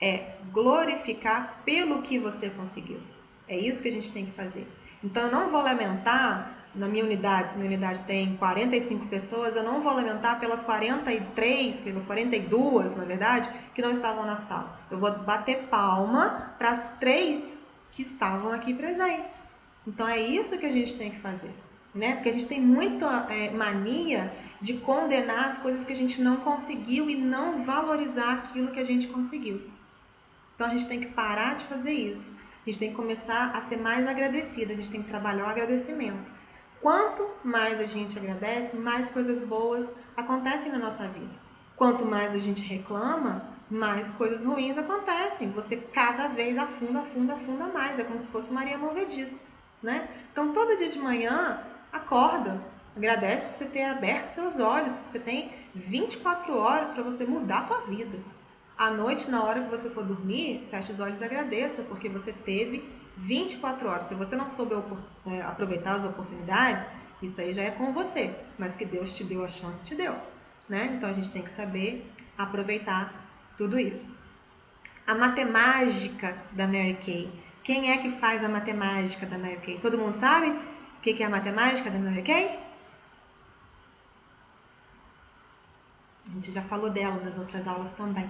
É glorificar pelo que você conseguiu. É isso que a gente tem que fazer. Então, eu não vou lamentar na minha unidade, se minha unidade tem 45 pessoas, eu não vou lamentar pelas 43, pelas 42, na verdade, que não estavam na sala. Eu vou bater palma para as 3 que estavam aqui presentes. Então, é isso que a gente tem que fazer, né? Porque a gente tem muita mania de condenar as coisas que a gente não conseguiu e não valorizar aquilo que a gente conseguiu. Então, a gente tem que parar de fazer isso. A gente tem que começar a ser mais agradecida, a gente tem que trabalhar o agradecimento. Quanto mais a gente agradece, mais coisas boas acontecem na nossa vida. Quanto mais a gente reclama, mais coisas ruins acontecem. Você cada vez afunda, afunda, afunda mais. É como se fosse Maria Movediça, né? Então, todo dia de manhã, acorda, agradece por você ter aberto seus olhos. Você tem 24 horas para você mudar a tua vida. À noite, na hora que você for dormir, feche os olhos e agradeça, porque você teve 24 horas. Se você não soube aproveitar as oportunidades, isso aí já é com você. Mas que Deus te deu a chance, te deu, né? Então a gente tem que saber aproveitar tudo isso. A matemática da Mary Kay. Quem é que faz a matemática da Mary Kay? Todo mundo sabe o que é a matemática da Mary Kay? A gente já falou dela nas outras aulas também.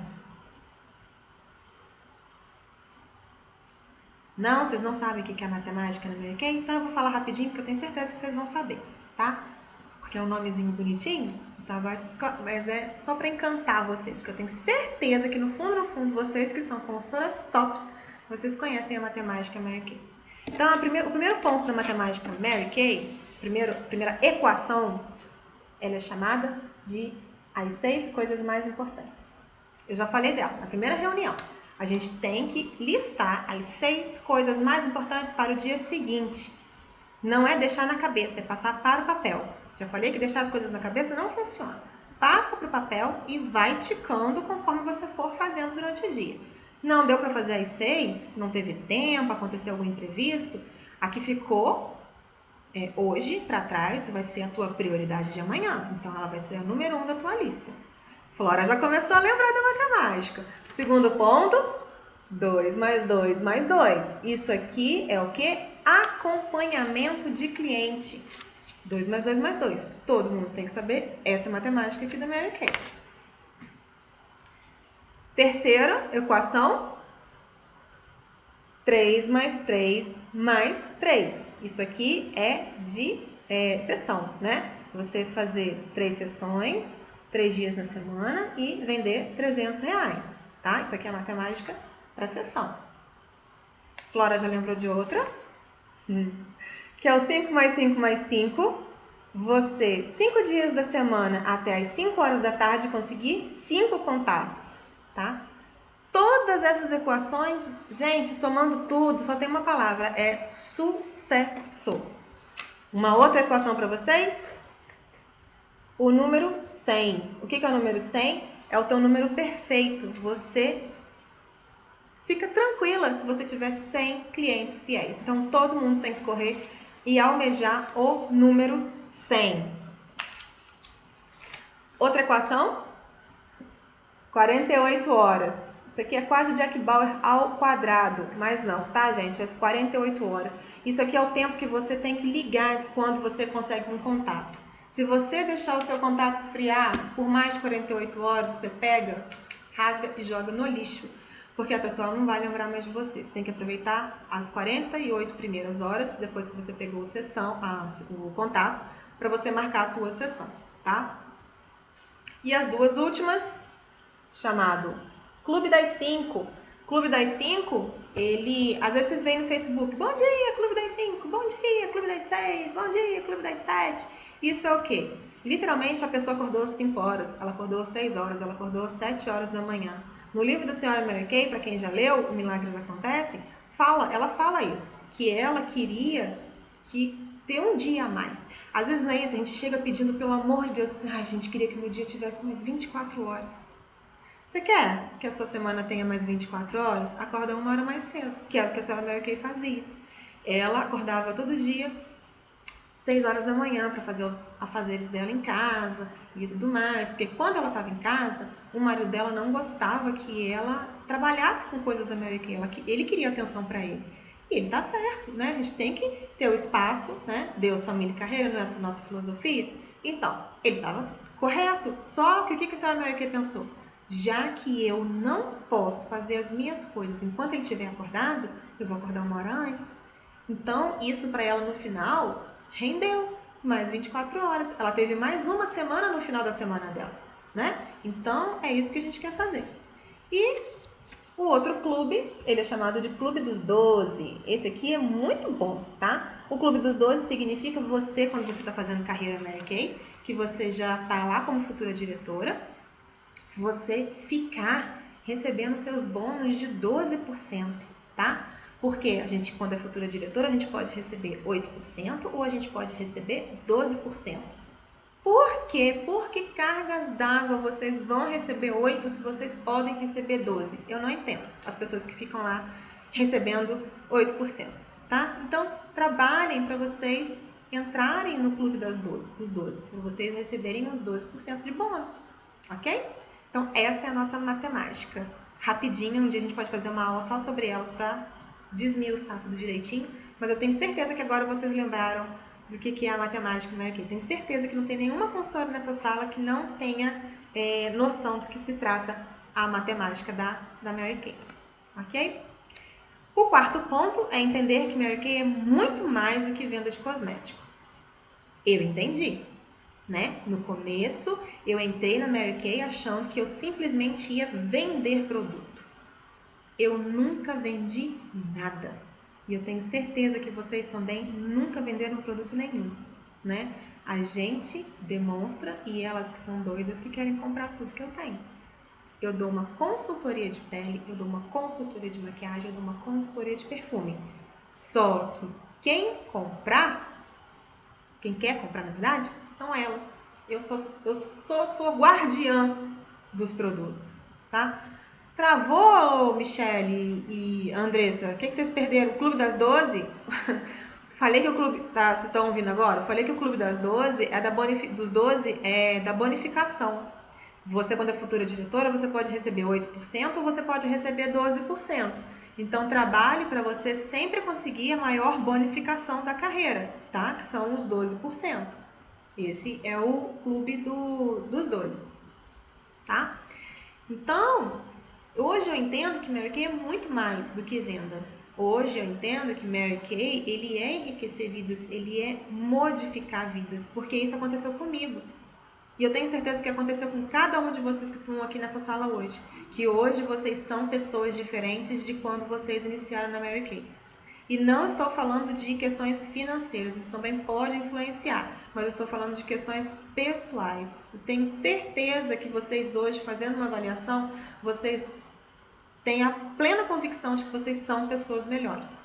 Não, vocês não sabem o que é a matemática da Mary Kay? Então eu vou falar rapidinho, porque eu tenho certeza que vocês vão saber, tá? Porque é um nomezinho bonitinho, então mas é só para encantar vocês, porque eu tenho certeza que no fundo, vocês que são consultoras tops, vocês conhecem a matemática Mary Kay. Então, o primeiro ponto da matemática Mary Kay, primeira equação, ela é chamada de as 6 coisas mais importantes. Eu já falei dela na primeira reunião. A gente tem que listar as 6 coisas mais importantes para o dia seguinte. Não é deixar na cabeça, é passar para o papel. Já falei que deixar as coisas na cabeça não funciona. Passa para o papel e vai ticando conforme você for fazendo durante o dia. Não deu para fazer as 6, não teve tempo, aconteceu algum imprevisto. A que ficou hoje para trás vai ser a tua prioridade de amanhã. Então ela vai ser a número 1 da tua lista. Flora já começou a lembrar da matemática. Segundo ponto, 2 mais 2 mais 2. Isso aqui é o que? Acompanhamento de cliente. 2 mais 2 mais 2. Todo mundo tem que saber essa matemática aqui da Mary Kay. Terceira equação, 3 mais 3 mais 3. Isso aqui é de sessão, né? Você fazer 3 sessões, 3 dias na semana e vender R$300, tá? Isso aqui é matemática para sessão. Flora já lembrou de outra? Que é o 5 mais 5 mais 5. Você, 5 dias da semana até as 5 horas da tarde, conseguir 5 contatos, tá? Todas essas equações, gente, somando tudo, só tem uma palavra, é sucesso. Uma outra equação para vocês? O número 100. O que é o número 100? É o teu número perfeito. Você fica tranquila se você tiver 100 clientes fiéis. Então, todo mundo tem que correr e almejar o número 100. Outra equação? 48 horas. Isso aqui é quase Jack Bauer ao quadrado, mas não, tá, gente? É 48 horas. Isso aqui é o tempo que você tem que ligar quando você consegue um contato. Se você deixar o seu contato esfriar por mais de 48 horas, você pega, rasga e joga no lixo, porque a pessoa não vai lembrar mais de você. Você tem que aproveitar as 48 primeiras horas, depois que você pegou o contato, para você marcar a tua sessão, tá? E as duas últimas, chamado Clube das 5. Clube das 5, ele, às vezes vocês veem no Facebook, bom dia, Clube das 5, bom dia, Clube das 6, bom dia, Clube das 7. Isso é o quê? Literalmente a pessoa acordou às 5 horas, ela acordou às 6 horas, ela acordou às 7 horas da manhã. No livro da Senhora Mary Kay, para quem já leu, O Milagres Acontecem, ela fala isso, que ela queria ter um dia a mais. Às vezes não é isso, a gente chega pedindo, pelo amor de Deus, ai gente, queria que meu dia tivesse mais 24 horas. Você quer que a sua semana tenha mais 24 horas? Acorda 1 hora mais cedo, que é o que a Senhora Mary Kay fazia. Ela acordava todo dia, 6 horas da manhã, para fazer os afazeres dela em casa e tudo mais. Porque quando ela estava em casa, o marido dela não gostava que ela trabalhasse com coisas da Mary Kay. Ele queria atenção para ele. E ele tá certo, né? A gente tem que ter o espaço, né? Deus, família e carreira, nessa nossa filosofia. Então, ele estava correto. Só que o que a Senhora Mary Kay pensou? Já que eu não posso fazer as minhas coisas enquanto ele estiver acordado, eu vou acordar 1 hora antes. Então, isso para ela no final rendeu mais 24 horas. Ela teve mais uma semana no final da semana dela, né? Então, é isso que a gente quer fazer. E O outro clube, ele é chamado de Clube dos 12. Esse aqui é muito bom, tá? O Clube dos 12 significa você, quando você está fazendo carreira Mary Kay, que você já está lá como futura diretora, você ficar recebendo seus bônus de 12%, tá? Porque a gente, quando é futura diretora, a gente pode receber 8% ou a gente pode receber 12%. Por quê? Por que cargas d'água vocês vão receber 8 se vocês podem receber 12? Eu não entendo as pessoas que ficam lá recebendo 8%, tá? Então, trabalhem para vocês entrarem no clube dos 12, para vocês receberem os 12% de bônus, ok? Então, essa é a nossa matemática. Rapidinho, um dia a gente pode fazer uma aula só sobre elas para desmiuçar tudo direitinho, mas eu tenho certeza que agora vocês lembraram do que é a matemática Mary Kay. Tenho certeza que não tem nenhuma consultora nessa sala que não tenha noção do que se trata a matemática da Mary Kay, ok? O quarto ponto é entender que Mary Kay é muito mais do que venda de cosmético. Eu entendi, né? No começo, eu entrei na Mary Kay achando que eu simplesmente ia vender produto. Eu nunca vendi nada. E eu tenho certeza que vocês também nunca venderam produto nenhum, né? A gente demonstra e elas que são doidas que querem comprar tudo que eu tenho. Eu dou uma consultoria de pele, eu dou uma consultoria de maquiagem, eu dou uma consultoria de perfume. Só que quem quer comprar na verdade, são elas. Eu sou guardiã dos produtos, tá? Travou, Michele e Andressa? O que vocês perderam? O Clube das 12? Falei que o clube... Tá, vocês estão ouvindo agora? Falei que o Clube das 12 é dos 12 é da bonificação. Você, quando é futura diretora, você pode receber 8% ou você pode receber 12%. Então, trabalhe para você sempre conseguir a maior bonificação da carreira, tá? Que são os 12%. Esse é o clube dos 12, tá? Então, hoje eu entendo que Mary Kay é muito mais do que venda. Hoje eu entendo que Mary Kay, ele é enriquecer vidas, ele é modificar vidas, porque isso aconteceu comigo. E eu tenho certeza que aconteceu com cada um de vocês que estão aqui nessa sala hoje. Que hoje vocês são pessoas diferentes de quando vocês iniciaram na Mary Kay. E não estou falando de questões financeiras, isso também pode influenciar, mas eu estou falando de questões pessoais. Eu tenho certeza que vocês hoje, fazendo uma avaliação, vocês têm a plena convicção de que vocês são pessoas melhores,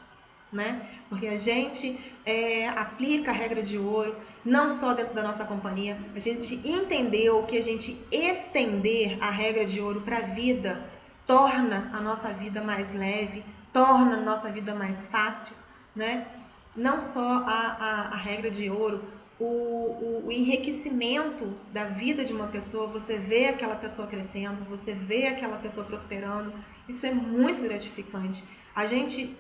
né? Porque a gente aplica a regra de ouro, não só dentro da nossa companhia, a gente entendeu que a gente estender a regra de ouro para a vida torna a nossa vida mais leve, torna a nossa vida mais fácil, né? Não só a regra de ouro, o enriquecimento da vida de uma pessoa, você vê aquela pessoa crescendo, você vê aquela pessoa prosperando, isso é muito gratificante. A gente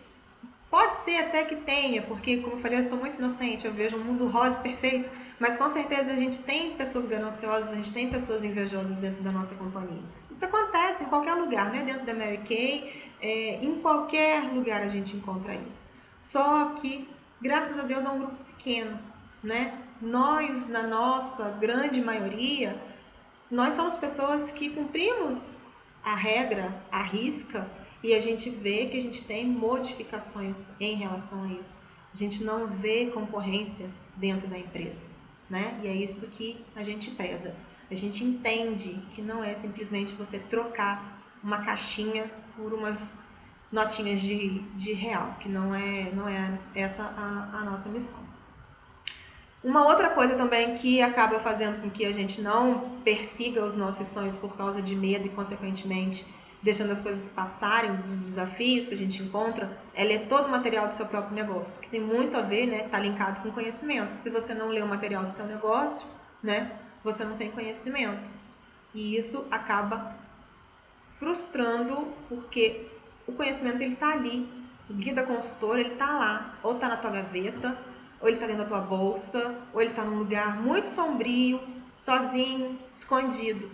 pode ser até que tenha, porque, como eu falei, eu sou muito inocente, eu vejo um mundo rosa perfeito, mas com certeza a gente tem pessoas gananciosas, a gente tem pessoas invejosas dentro da nossa companhia. Isso acontece em qualquer lugar, né? Dentro da Mary Kay, em qualquer lugar a gente encontra isso. Só que, graças a Deus, é um grupo pequeno, né? Nós, na nossa grande maioria, nós somos pessoas que cumprimos a regra, a risca, e a gente vê que a gente tem modificações em relação a isso. A gente não vê concorrência dentro da empresa, né? E é isso que a gente preza. A gente entende que não é simplesmente você trocar uma caixinha por umas notinhas de real, que não é essa a nossa missão. Uma outra coisa também que acaba fazendo com que a gente não persiga os nossos sonhos por causa de medo e, consequentemente, deixando as coisas passarem dos desafios que a gente encontra, é ler todo o material do seu próprio negócio, que tem muito a ver, né, tá linkado com conhecimento. Se você não lê o material do seu negócio, né, você não tem conhecimento. E isso acaba frustrando, porque o conhecimento ele tá ali. O guia da consultora, ele tá lá, ou tá na tua gaveta, ou ele tá dentro da tua bolsa, ou ele tá num lugar muito sombrio, sozinho, escondido.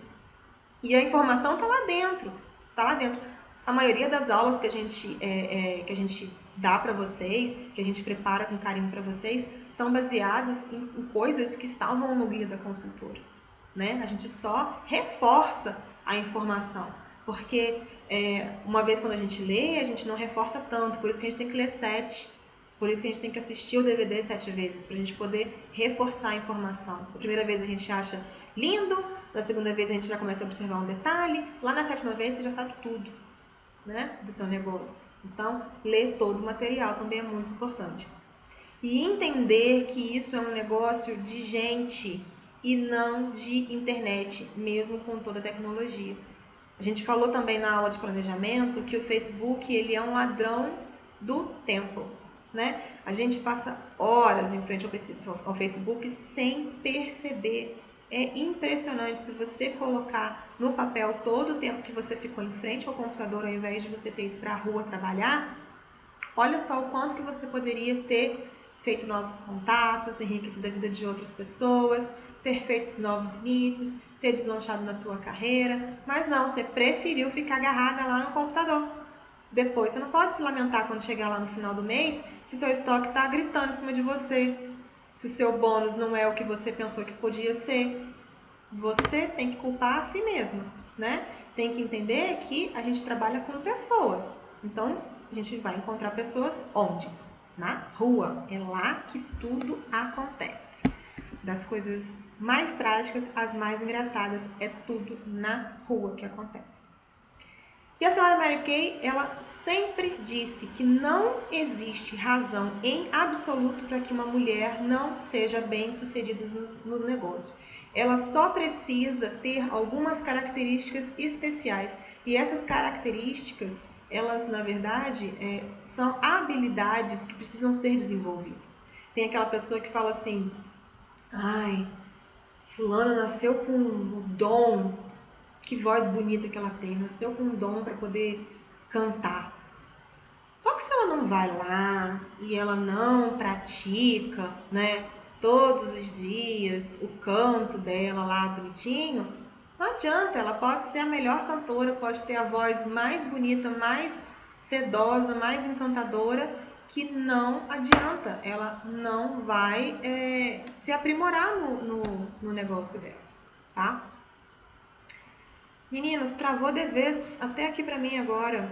E a informação tá lá dentro. Tá lá dentro. A maioria das aulas que a gente dá para vocês, que a gente prepara com carinho para vocês, são baseadas em coisas que estavam no guia da consultora, né? A gente só reforça a informação, porque Uma vez quando a gente lê, a gente não reforça tanto, por isso que a gente tem que ler 7. Por isso que a gente tem que assistir o DVD 7 vezes, para a gente poder reforçar a informação. A primeira vez a gente acha lindo, na segunda vez a gente já começa a observar um detalhe, lá na 7ª vez você já sabe tudo, né, do seu negócio. Então, ler todo o material também é muito importante. E entender que isso é um negócio de gente e não de internet, mesmo com toda a tecnologia. A gente falou também na aula de planejamento que o Facebook ele é um ladrão do tempo, né? A gente passa horas em frente ao Facebook sem perceber. É impressionante se você colocar no papel todo o tempo que você ficou em frente ao computador ao invés de você ter ido para a rua trabalhar. Olha só o quanto que você poderia ter feito novos contatos, enriquecido a vida de outras pessoas, ter feito novos inícios, ter deslanchado na tua carreira, mas não, você preferiu ficar agarrada lá no computador. Depois, você não pode se lamentar quando chegar lá no final do mês se o seu estoque está gritando em cima de você, se o seu bônus não é o que você pensou que podia ser. Você tem que culpar a si mesma, né? Tem que entender que a gente trabalha com pessoas. Então, a gente vai encontrar pessoas onde? Na rua. É lá que tudo acontece. Das coisas mais trágicas às mais engraçadas, é tudo na rua que acontece. E a senhora Mary Kay, ela sempre disse que não existe razão em absoluto para que uma mulher não seja bem-sucedida no negócio. Ela só precisa ter algumas características especiais. E essas características, elas, na verdade, são habilidades que precisam ser desenvolvidas. Tem aquela pessoa que fala assim, ai, fulano nasceu com o dom, que voz bonita que ela tem, nasceu com um dom para poder cantar. Só que se ela não vai lá e ela não pratica, né, todos os dias o canto dela lá bonitinho, não adianta, ela pode ser a melhor cantora, pode ter a voz mais bonita, mais sedosa, mais encantadora, que não adianta, ela não vai se aprimorar no negócio dela, tá? Meninos, travou de vez até aqui pra mim agora.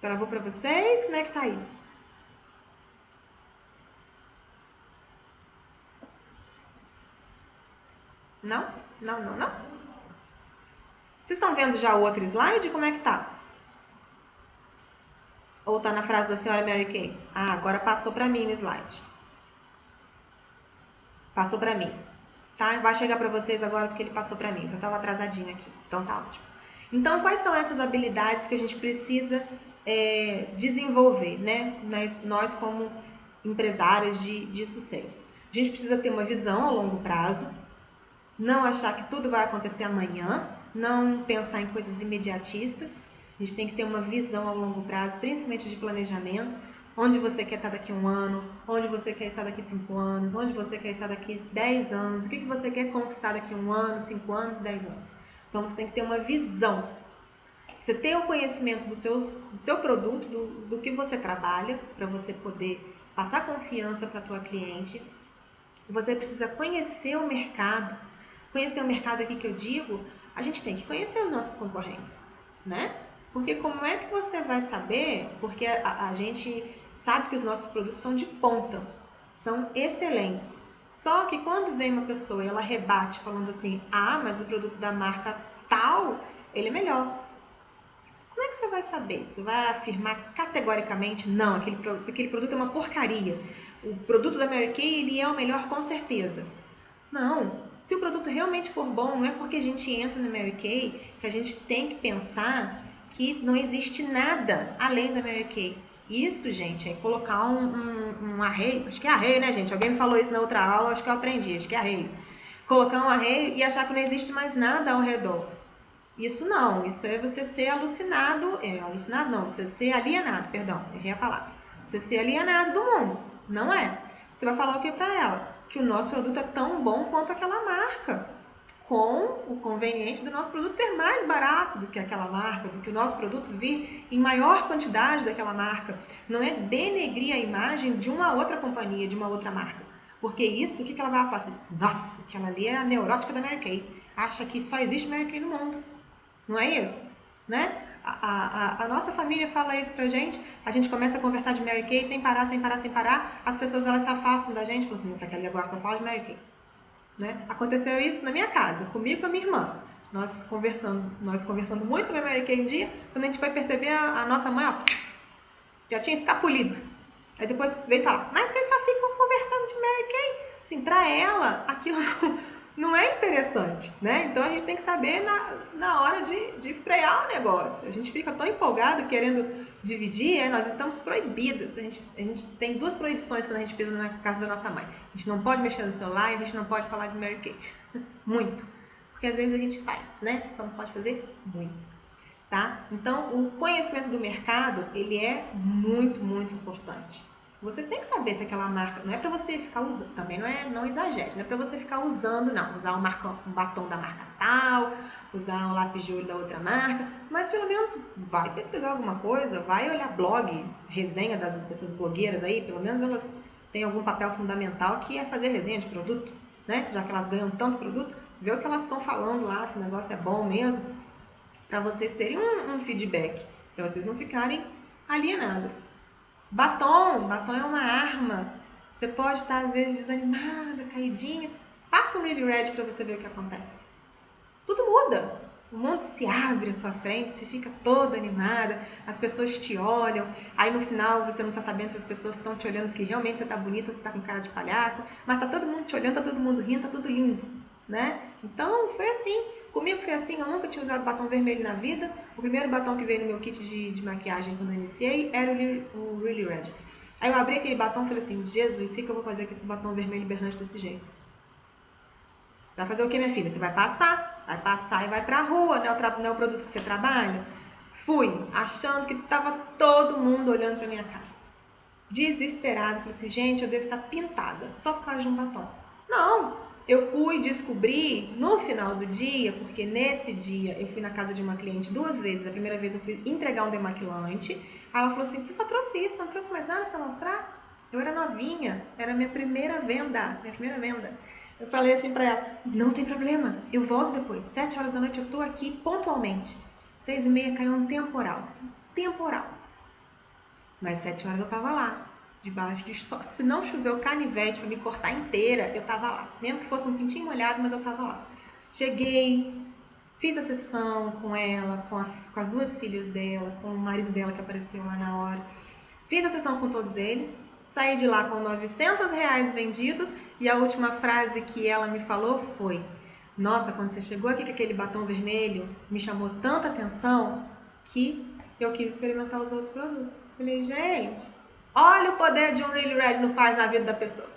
Travou pra vocês? Como é que tá aí? Não? Não, não, não? Vocês estão vendo já o outro slide? Como é que tá? Ou tá na frase da senhora Mary Kay? Ah, agora passou pra mim no slide. Passou pra mim. Tá? Vai chegar pra vocês agora porque ele passou pra mim. Já tava atrasadinho aqui. Então tá ótimo. Então, quais são essas habilidades que a gente precisa desenvolver, né? Nós como empresários de sucesso. A gente precisa ter uma visão a longo prazo, não achar que tudo vai acontecer amanhã, não pensar em coisas imediatistas. A gente tem que ter uma visão a longo prazo, principalmente de planejamento. Onde você quer estar daqui a 1 ano, onde você quer estar daqui a 5 anos, onde você quer estar daqui a 10 anos, o que você quer conquistar daqui a 1 ano, 5 anos, 10 anos. Então você tem que ter uma visão. Você ter o conhecimento do seu produto, do que você trabalha, para você poder passar confiança para a tua cliente. Você precisa conhecer o mercado. Conhecer o mercado aqui que eu digo, a gente tem que conhecer os nossos concorrentes, né? Porque como é que você vai saber? Porque a gente sabe que os nossos produtos são de ponta, são excelentes. Só que quando vem uma pessoa e ela rebate falando assim, ah, mas o produto da marca tal, ele é melhor. Como é que você vai saber? Você vai afirmar categoricamente, não, aquele produto é uma porcaria. O produto da Mary Kay, ele é o melhor com certeza. Não, se o produto realmente for bom, não é porque a gente entra na Mary Kay que a gente tem que pensar que não existe nada além da Mary Kay. Isso, gente, é colocar um arreio, acho que é arreio, né, gente? Alguém me falou isso na outra aula, acho que eu aprendi, acho que é arreio. Colocar um arreio e achar que não existe mais nada ao redor. Isso não, isso é você ser alucinado, alucinado não, você ser alienado, perdão, errei a palavra. Você ser alienado do mundo, não é. Você vai falar o que pra ela? Que o nosso produto é tão bom quanto aquela marca, com o conveniente do nosso produto ser mais barato do que aquela marca, do que o nosso produto vir em maior quantidade daquela marca. Não é denegrir a imagem de uma outra companhia, de uma outra marca. Porque isso, o que ela vai falar? Você diz, nossa, aquela ali é a neurótica da Mary Kay. Acha que só existe Mary Kay no mundo. Não é isso? Né? a nossa família fala isso pra gente, a gente começa a conversar de Mary Kay sem parar, sem parar, sem parar, as pessoas elas se afastam da gente, falam assim, nossa, aquela agora só fala de Mary Kay. Né? Aconteceu isso na minha casa, comigo e com a minha irmã. Nós conversando muito sobre a Mary Kay um dia, quando a gente foi perceber, a nossa mãe, ó, já tinha escapulido. Aí depois veio falar, mas vocês só ficam conversando de Mary Kay? Assim, pra ela, aquilo não é interessante, né? Então a gente tem que saber na hora de frear o negócio. A gente fica tão empolgado querendo dividir, nós estamos proibidas. A gente tem 2 proibições quando a gente pisa na casa da nossa mãe. A gente não pode mexer no celular e a gente não pode falar de Mary Kay. Muito. Porque às vezes a gente faz, né? Só não pode fazer muito. Tá? Então, o conhecimento do mercado, ele é muito, muito importante. Você tem que saber se aquela marca, não é para você ficar usando, também não exagere, não é para você ficar usando, não, usar um batom da marca tal, usar um lápis de olho da outra marca, mas pelo menos vai pesquisar alguma coisa, vai olhar blog, resenha dessas blogueiras aí, pelo menos elas têm algum papel fundamental que é fazer resenha de produto, né? Já que elas ganham tanto produto, ver o que elas estão falando lá, se o negócio é bom mesmo, para vocês terem um feedback, para vocês não ficarem alienadas. Batom é uma arma. Você pode estar às vezes desanimada, caidinha. Passa um Really Red para você ver o que acontece. Tudo muda. O mundo se abre à sua frente, você fica toda animada, as pessoas te olham, aí no final você não está sabendo se as pessoas estão te olhando porque realmente você está bonita ou você está com cara de palhaça, mas está todo mundo te olhando, está todo mundo rindo, está tudo lindo, né? Então foi assim. Comigo foi assim, eu nunca tinha usado batom vermelho na vida. O primeiro batom que veio no meu kit de maquiagem quando eu iniciei era o Really Red. Aí eu abri aquele batom e falei assim, Jesus, o que eu vou fazer com esse batom vermelho berrante desse jeito? Vai fazer o que, minha filha? Você vai passar e vai pra rua, não é o produto que você trabalha? Fui, achando que tava todo mundo olhando pra minha cara. Desesperada, falei assim, gente, eu devo estar pintada, só por causa de um batom. Não! Eu fui descobrir no final do dia, porque nesse dia eu fui na casa de uma cliente 2 vezes. A primeira vez eu fui entregar um demaquilante. Ela falou assim, você só trouxe isso, não trouxe mais nada para mostrar? Eu era novinha, era a minha primeira venda. Eu falei assim para ela, não tem problema, eu volto depois. 7 horas da noite eu tô aqui pontualmente. 6h30 caiu um temporal. Mas 7 horas eu tava lá. Debaixo de sol. Se não choveu canivete para me cortar inteira, eu tava lá. Mesmo que fosse um pintinho molhado, mas eu tava lá. Cheguei, fiz a sessão com ela, com as 2 filhas dela, com o marido dela que apareceu lá na hora. Fiz a sessão com todos eles, saí de lá com R$900 vendidos e a última frase que ela me falou foi: nossa, quando você chegou aqui com aquele batom vermelho, me chamou tanta atenção que eu quis experimentar os outros produtos. Falei, gente, olha o poder de um Really Red não faz na vida da pessoa,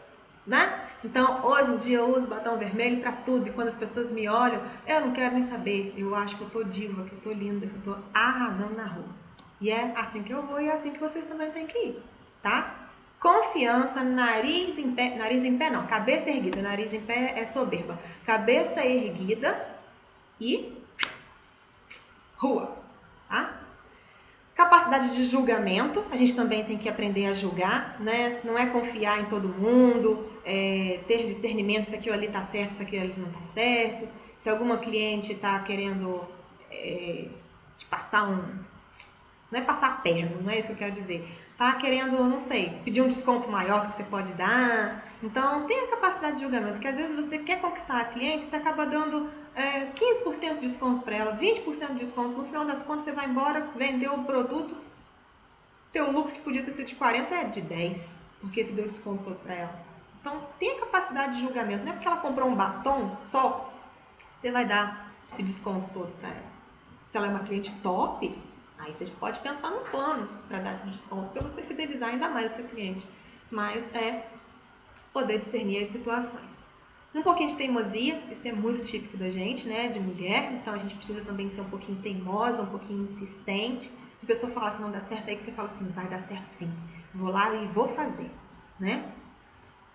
né? Então, hoje em dia eu uso batom vermelho pra tudo e quando as pessoas me olham, eu não quero nem saber. Eu acho que eu tô diva, que eu tô linda, que eu tô arrasando na rua. E é assim que eu vou e é assim que vocês também têm que ir, tá? Confiança, nariz em pé não, cabeça erguida, nariz em pé é soberba. Cabeça erguida e rua, tá? Capacidade de julgamento, a gente também tem que aprender a julgar, né? Não é confiar em todo mundo, ter discernimento se aquilo ali tá certo, se aquilo ali não tá certo. Se alguma cliente tá querendo te passar não é passar a perna, não é isso que eu quero dizer. Tá querendo, não sei, pedir um desconto maior do que você pode dar. Então, tenha capacidade de julgamento, que às vezes você quer conquistar a cliente, você acaba dando 15% de desconto para ela, 20% de desconto. No final das contas, você vai embora, vendeu o produto, teu lucro que podia ter sido de 40 é de 10, porque você deu desconto todo para ela. Então, tenha capacidade de julgamento. Não é porque ela comprou um batom só, você vai dar esse desconto todo para ela. Se ela é uma cliente top, aí você pode pensar num plano para dar desconto, para você fidelizar ainda mais essa cliente. Mas é poder discernir as situações. Um pouquinho de teimosia, isso é muito típico da gente, né, de mulher, então a gente precisa também ser um pouquinho teimosa, um pouquinho insistente. Se a pessoa falar que não dá certo, aí que você fala assim, vai dar certo sim, vou lá e vou fazer, né?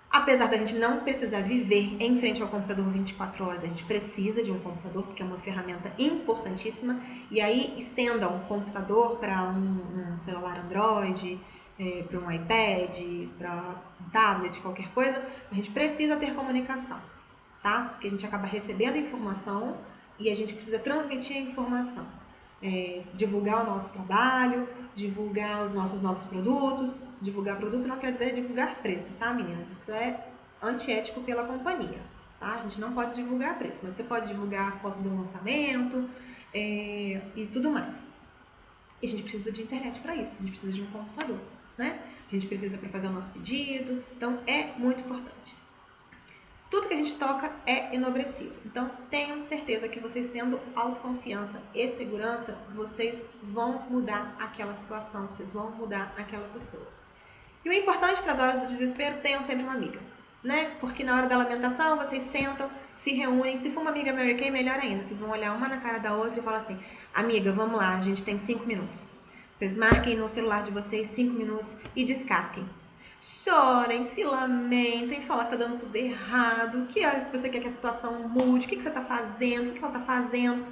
Apesar da gente não precisar viver em frente ao computador 24 horas, a gente precisa de um computador, porque é uma ferramenta importantíssima. E aí estendam um computador para um celular Android, para um iPad, para um tablet, qualquer coisa. A gente precisa ter comunicação, tá? Porque a gente acaba recebendo informação e a gente precisa transmitir a informação. divulgar o nosso trabalho, divulgar os nossos novos produtos. Divulgar produto não quer dizer divulgar preço, tá, meninas? Isso é antiético pela companhia, tá? A gente não pode divulgar preço, mas você pode divulgar a foto do lançamento e tudo mais. E a gente precisa de internet para isso, a gente precisa de um computador, né? A gente precisa para fazer o nosso pedido, então é muito importante. Tudo que a gente toca é enobrecido. Então, tenham certeza que vocês tendo autoconfiança e segurança, vocês vão mudar aquela situação, vocês vão mudar aquela pessoa. E o importante para as horas do desespero, tenham sempre uma amiga, né? Porque na hora da lamentação, vocês sentam, se reúnem. Se for uma amiga Mary Kay, melhor ainda. Vocês vão olhar uma na cara da outra e falar assim, amiga, vamos lá, a gente tem 5 minutos. Vocês marquem no celular de vocês 5 minutos e descasquem. Chorem, se lamentem, falar que tá dando tudo errado, que você quer que a situação mude, o que você tá fazendo, o que ela tá fazendo.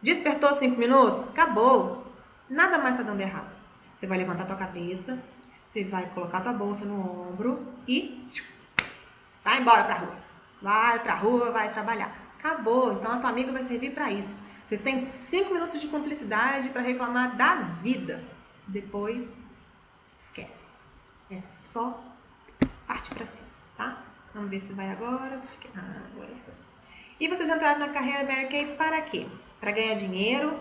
Despertou 5 minutos? Acabou. Nada mais tá dando errado. Você vai levantar tua cabeça, você vai colocar tua bolsa no ombro e vai embora pra rua. Vai pra rua, vai trabalhar. Acabou. Então a tua amiga vai servir pra isso. Vocês têm 5 minutos de cumplicidade pra reclamar da vida. Depois, esquece. É só parte pra cima, tá? Vamos ver se vai agora. Agora foi. E vocês entraram na carreira Mary Kay para quê? Para ganhar dinheiro?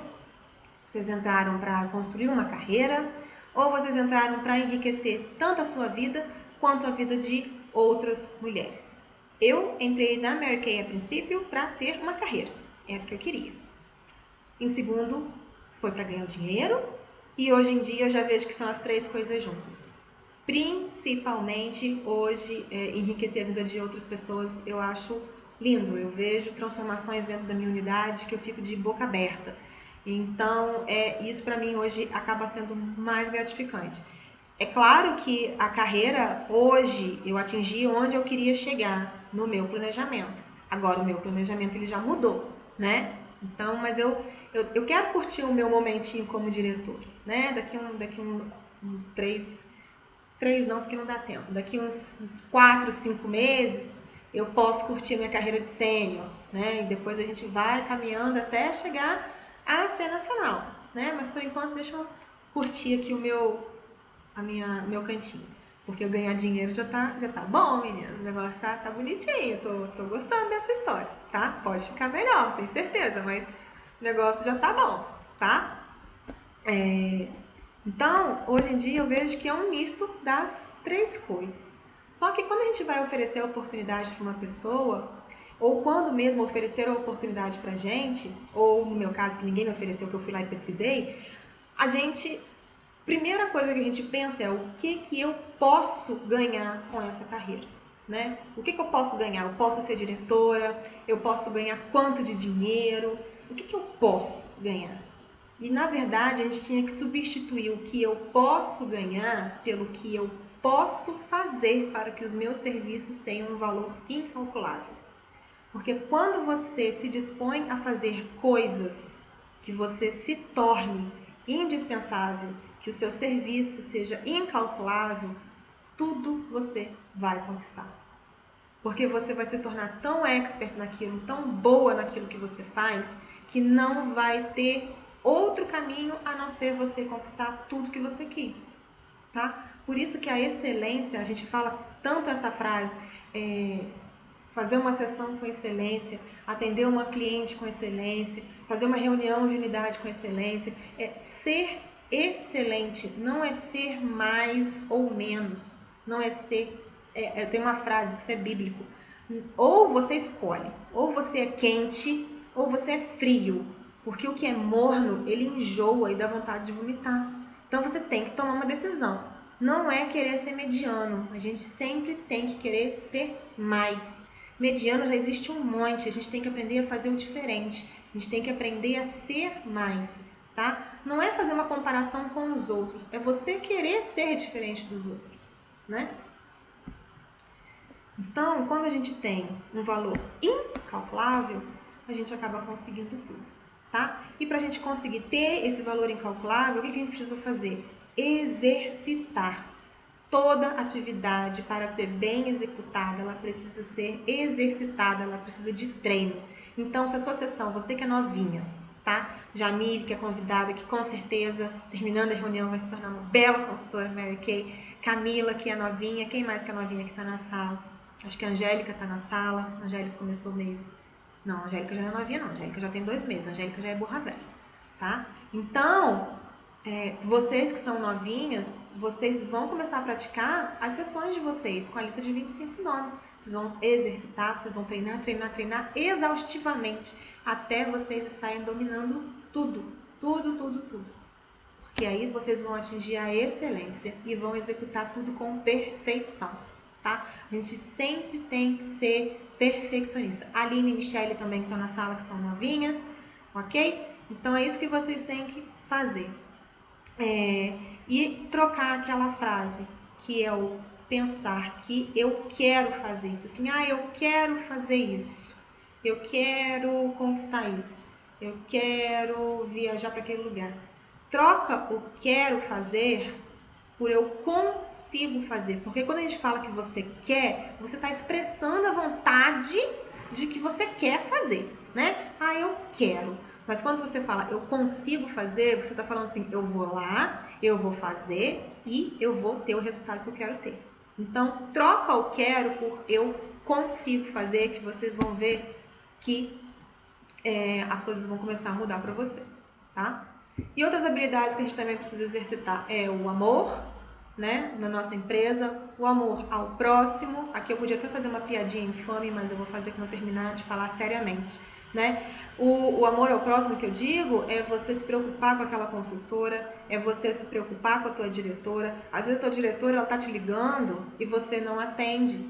Vocês entraram para construir uma carreira? Ou vocês entraram para enriquecer tanto a sua vida quanto a vida de outras mulheres? Eu entrei na Mary Kay a princípio para ter uma carreira. Era o que eu queria. Em segundo, foi para ganhar dinheiro. E hoje em dia eu já vejo que são as 3 coisas juntas. Principalmente hoje, enriquecer a vida de outras pessoas, eu acho lindo. Eu vejo transformações dentro da minha unidade que eu fico de boca aberta. Então, isso para mim hoje acaba sendo mais gratificante. É claro que a carreira, hoje, eu atingi onde eu queria chegar no meu planejamento. Agora, o meu planejamento ele já mudou, né? Então, mas eu quero curtir o meu momentinho como diretor, né? Daqui uns 3 não, porque não dá tempo. Daqui uns 4, 5 meses, eu posso curtir a minha carreira de sênior, né? E depois a gente vai caminhando até chegar a ser nacional, né? Mas por enquanto, deixa eu curtir aqui o meu cantinho. Porque eu ganhar dinheiro já tá bom, meninas. O negócio tá bonitinho. Tô gostando dessa história, tá? Pode ficar melhor, tenho certeza, mas o negócio já tá bom, tá? Então, hoje em dia eu vejo que é um misto das 3 coisas. Só que quando a gente vai oferecer a oportunidade para uma pessoa, ou quando mesmo oferecer a oportunidade pra gente, ou no meu caso que ninguém me ofereceu, que eu fui lá e pesquisei, primeira coisa que a gente pensa é o que eu posso ganhar com essa carreira, né? O que eu posso ganhar? Eu posso ser diretora, eu posso ganhar quanto de dinheiro, o que eu posso ganhar? E na verdade a gente tinha que substituir o que eu posso ganhar pelo que eu posso fazer para que os meus serviços tenham um valor incalculável. Porque quando você se dispõe a fazer coisas que você se torne indispensável, que o seu serviço seja incalculável, tudo você vai conquistar. Porque você vai se tornar tão expert naquilo, tão boa naquilo que você faz, que não vai ter outro caminho a não ser você conquistar tudo que você quis, tá? Por isso que a excelência, a gente fala tanto essa frase, fazer uma sessão com excelência, atender uma cliente com excelência, fazer uma reunião de unidade com excelência, ser excelente, não é ser mais ou menos, não é ser, tem uma frase que isso é bíblico, ou você escolhe, ou você é quente, ou você é frio, porque o que é morno, ele enjoa e dá vontade de vomitar. Então você tem que tomar uma decisão, não é querer ser mediano, a gente sempre tem que querer ser mais. Mediano já existe um monte, a gente tem que aprender a fazer o diferente, a gente tem que aprender a ser mais, tá? Não é fazer uma comparação com os outros, é você querer ser diferente dos outros, né? Então, quando a gente tem um valor incalculável, a gente acaba conseguindo tudo, tá? E para a gente conseguir ter esse valor incalculável, o que a gente precisa fazer? Exercitar. Toda atividade, para ser bem executada, ela precisa ser exercitada, ela precisa de treino. Então, se a sua sessão, você que é novinha, tá? Jamile, que é convidada, que com certeza, terminando a reunião, vai se tornar uma bela consultora Mary Kay. Camila, que é novinha. Quem mais que é novinha que tá na sala? Acho que a Angélica tá na sala. A Angélica começou o mês. Não, a Angélica já não é novinha, não. A Angélica já tem 2 meses. A Angélica já é burra velha, tá? Então, vocês que são novinhas, vocês vão começar a praticar as sessões de vocês com a lista de 25 nomes. Vocês vão exercitar, vocês vão treinar, treinar, treinar exaustivamente até vocês estarem dominando tudo, tudo, tudo, tudo. Porque aí vocês vão atingir a excelência e vão executar tudo com perfeição, tá? A gente sempre tem que ser perfeccionista. A Aline e Michelle também estão na sala, que são novinhas, ok? Então é isso que vocês têm que fazer. E trocar aquela frase que é o pensar que eu quero fazer. Assim, eu quero fazer isso. Eu quero conquistar isso. Eu quero viajar para aquele lugar. Troca o quero fazer por eu consigo fazer. Porque quando a gente fala que você quer, você está expressando a vontade de que você quer fazer, né? Eu quero. Mas quando você fala eu consigo fazer, você está falando assim, eu vou lá, eu vou fazer e eu vou ter o resultado que eu quero ter. Então, troca o quero por eu consigo fazer, que vocês vão ver que as coisas vão começar a mudar para vocês, tá? E outras habilidades que a gente também precisa exercitar é o amor, né, na nossa empresa, o amor ao próximo. Aqui eu podia até fazer uma piadinha infame, mas eu vou fazer quando eu terminar de falar seriamente, né? O amor ao próximo que eu digo é você se preocupar com aquela consultora, é você se preocupar com a tua diretora. Às vezes a tua diretora ela tá te ligando e você não atende.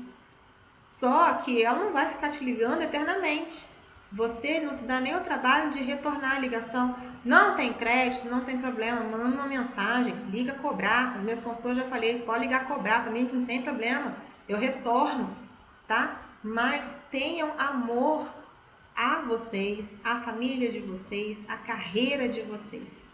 Só que ela não vai ficar te ligando eternamente. Você não se dá nem o trabalho de retornar a ligação. Não tem crédito, não tem problema, manda uma mensagem, liga cobrar. As minhas consultoras já falei, pode ligar cobrar, para mim não tem problema. Eu retorno, tá? Mas tenham amor a vocês, a família de vocês, a carreira de vocês.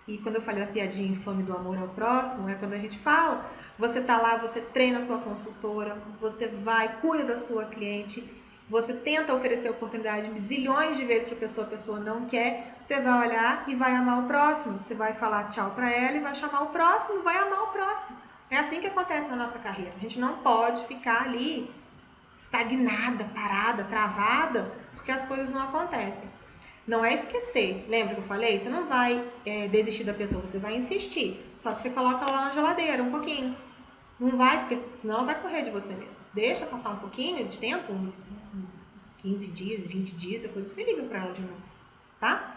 E quando eu falei da piadinha infame do amor ao próximo, é quando a gente fala, você tá lá, você treina a sua consultora, você vai, cuida da sua cliente, você tenta oferecer oportunidade zilhões de vezes para a pessoa não quer, você vai olhar e vai amar o próximo, você vai falar tchau para ela e vai chamar o próximo, vai amar o próximo. É assim que acontece na nossa carreira. A gente não pode ficar ali estagnada, parada, travada, porque as coisas não acontecem. Não é esquecer. Lembra que eu falei? Você não vai desistir da pessoa, você vai insistir. Só que você coloca ela na geladeira um pouquinho. Não vai, porque senão ela vai correr de você mesmo. Deixa passar um pouquinho de tempo, uns 15 dias, 20 dias, depois você liga para ela de novo, tá?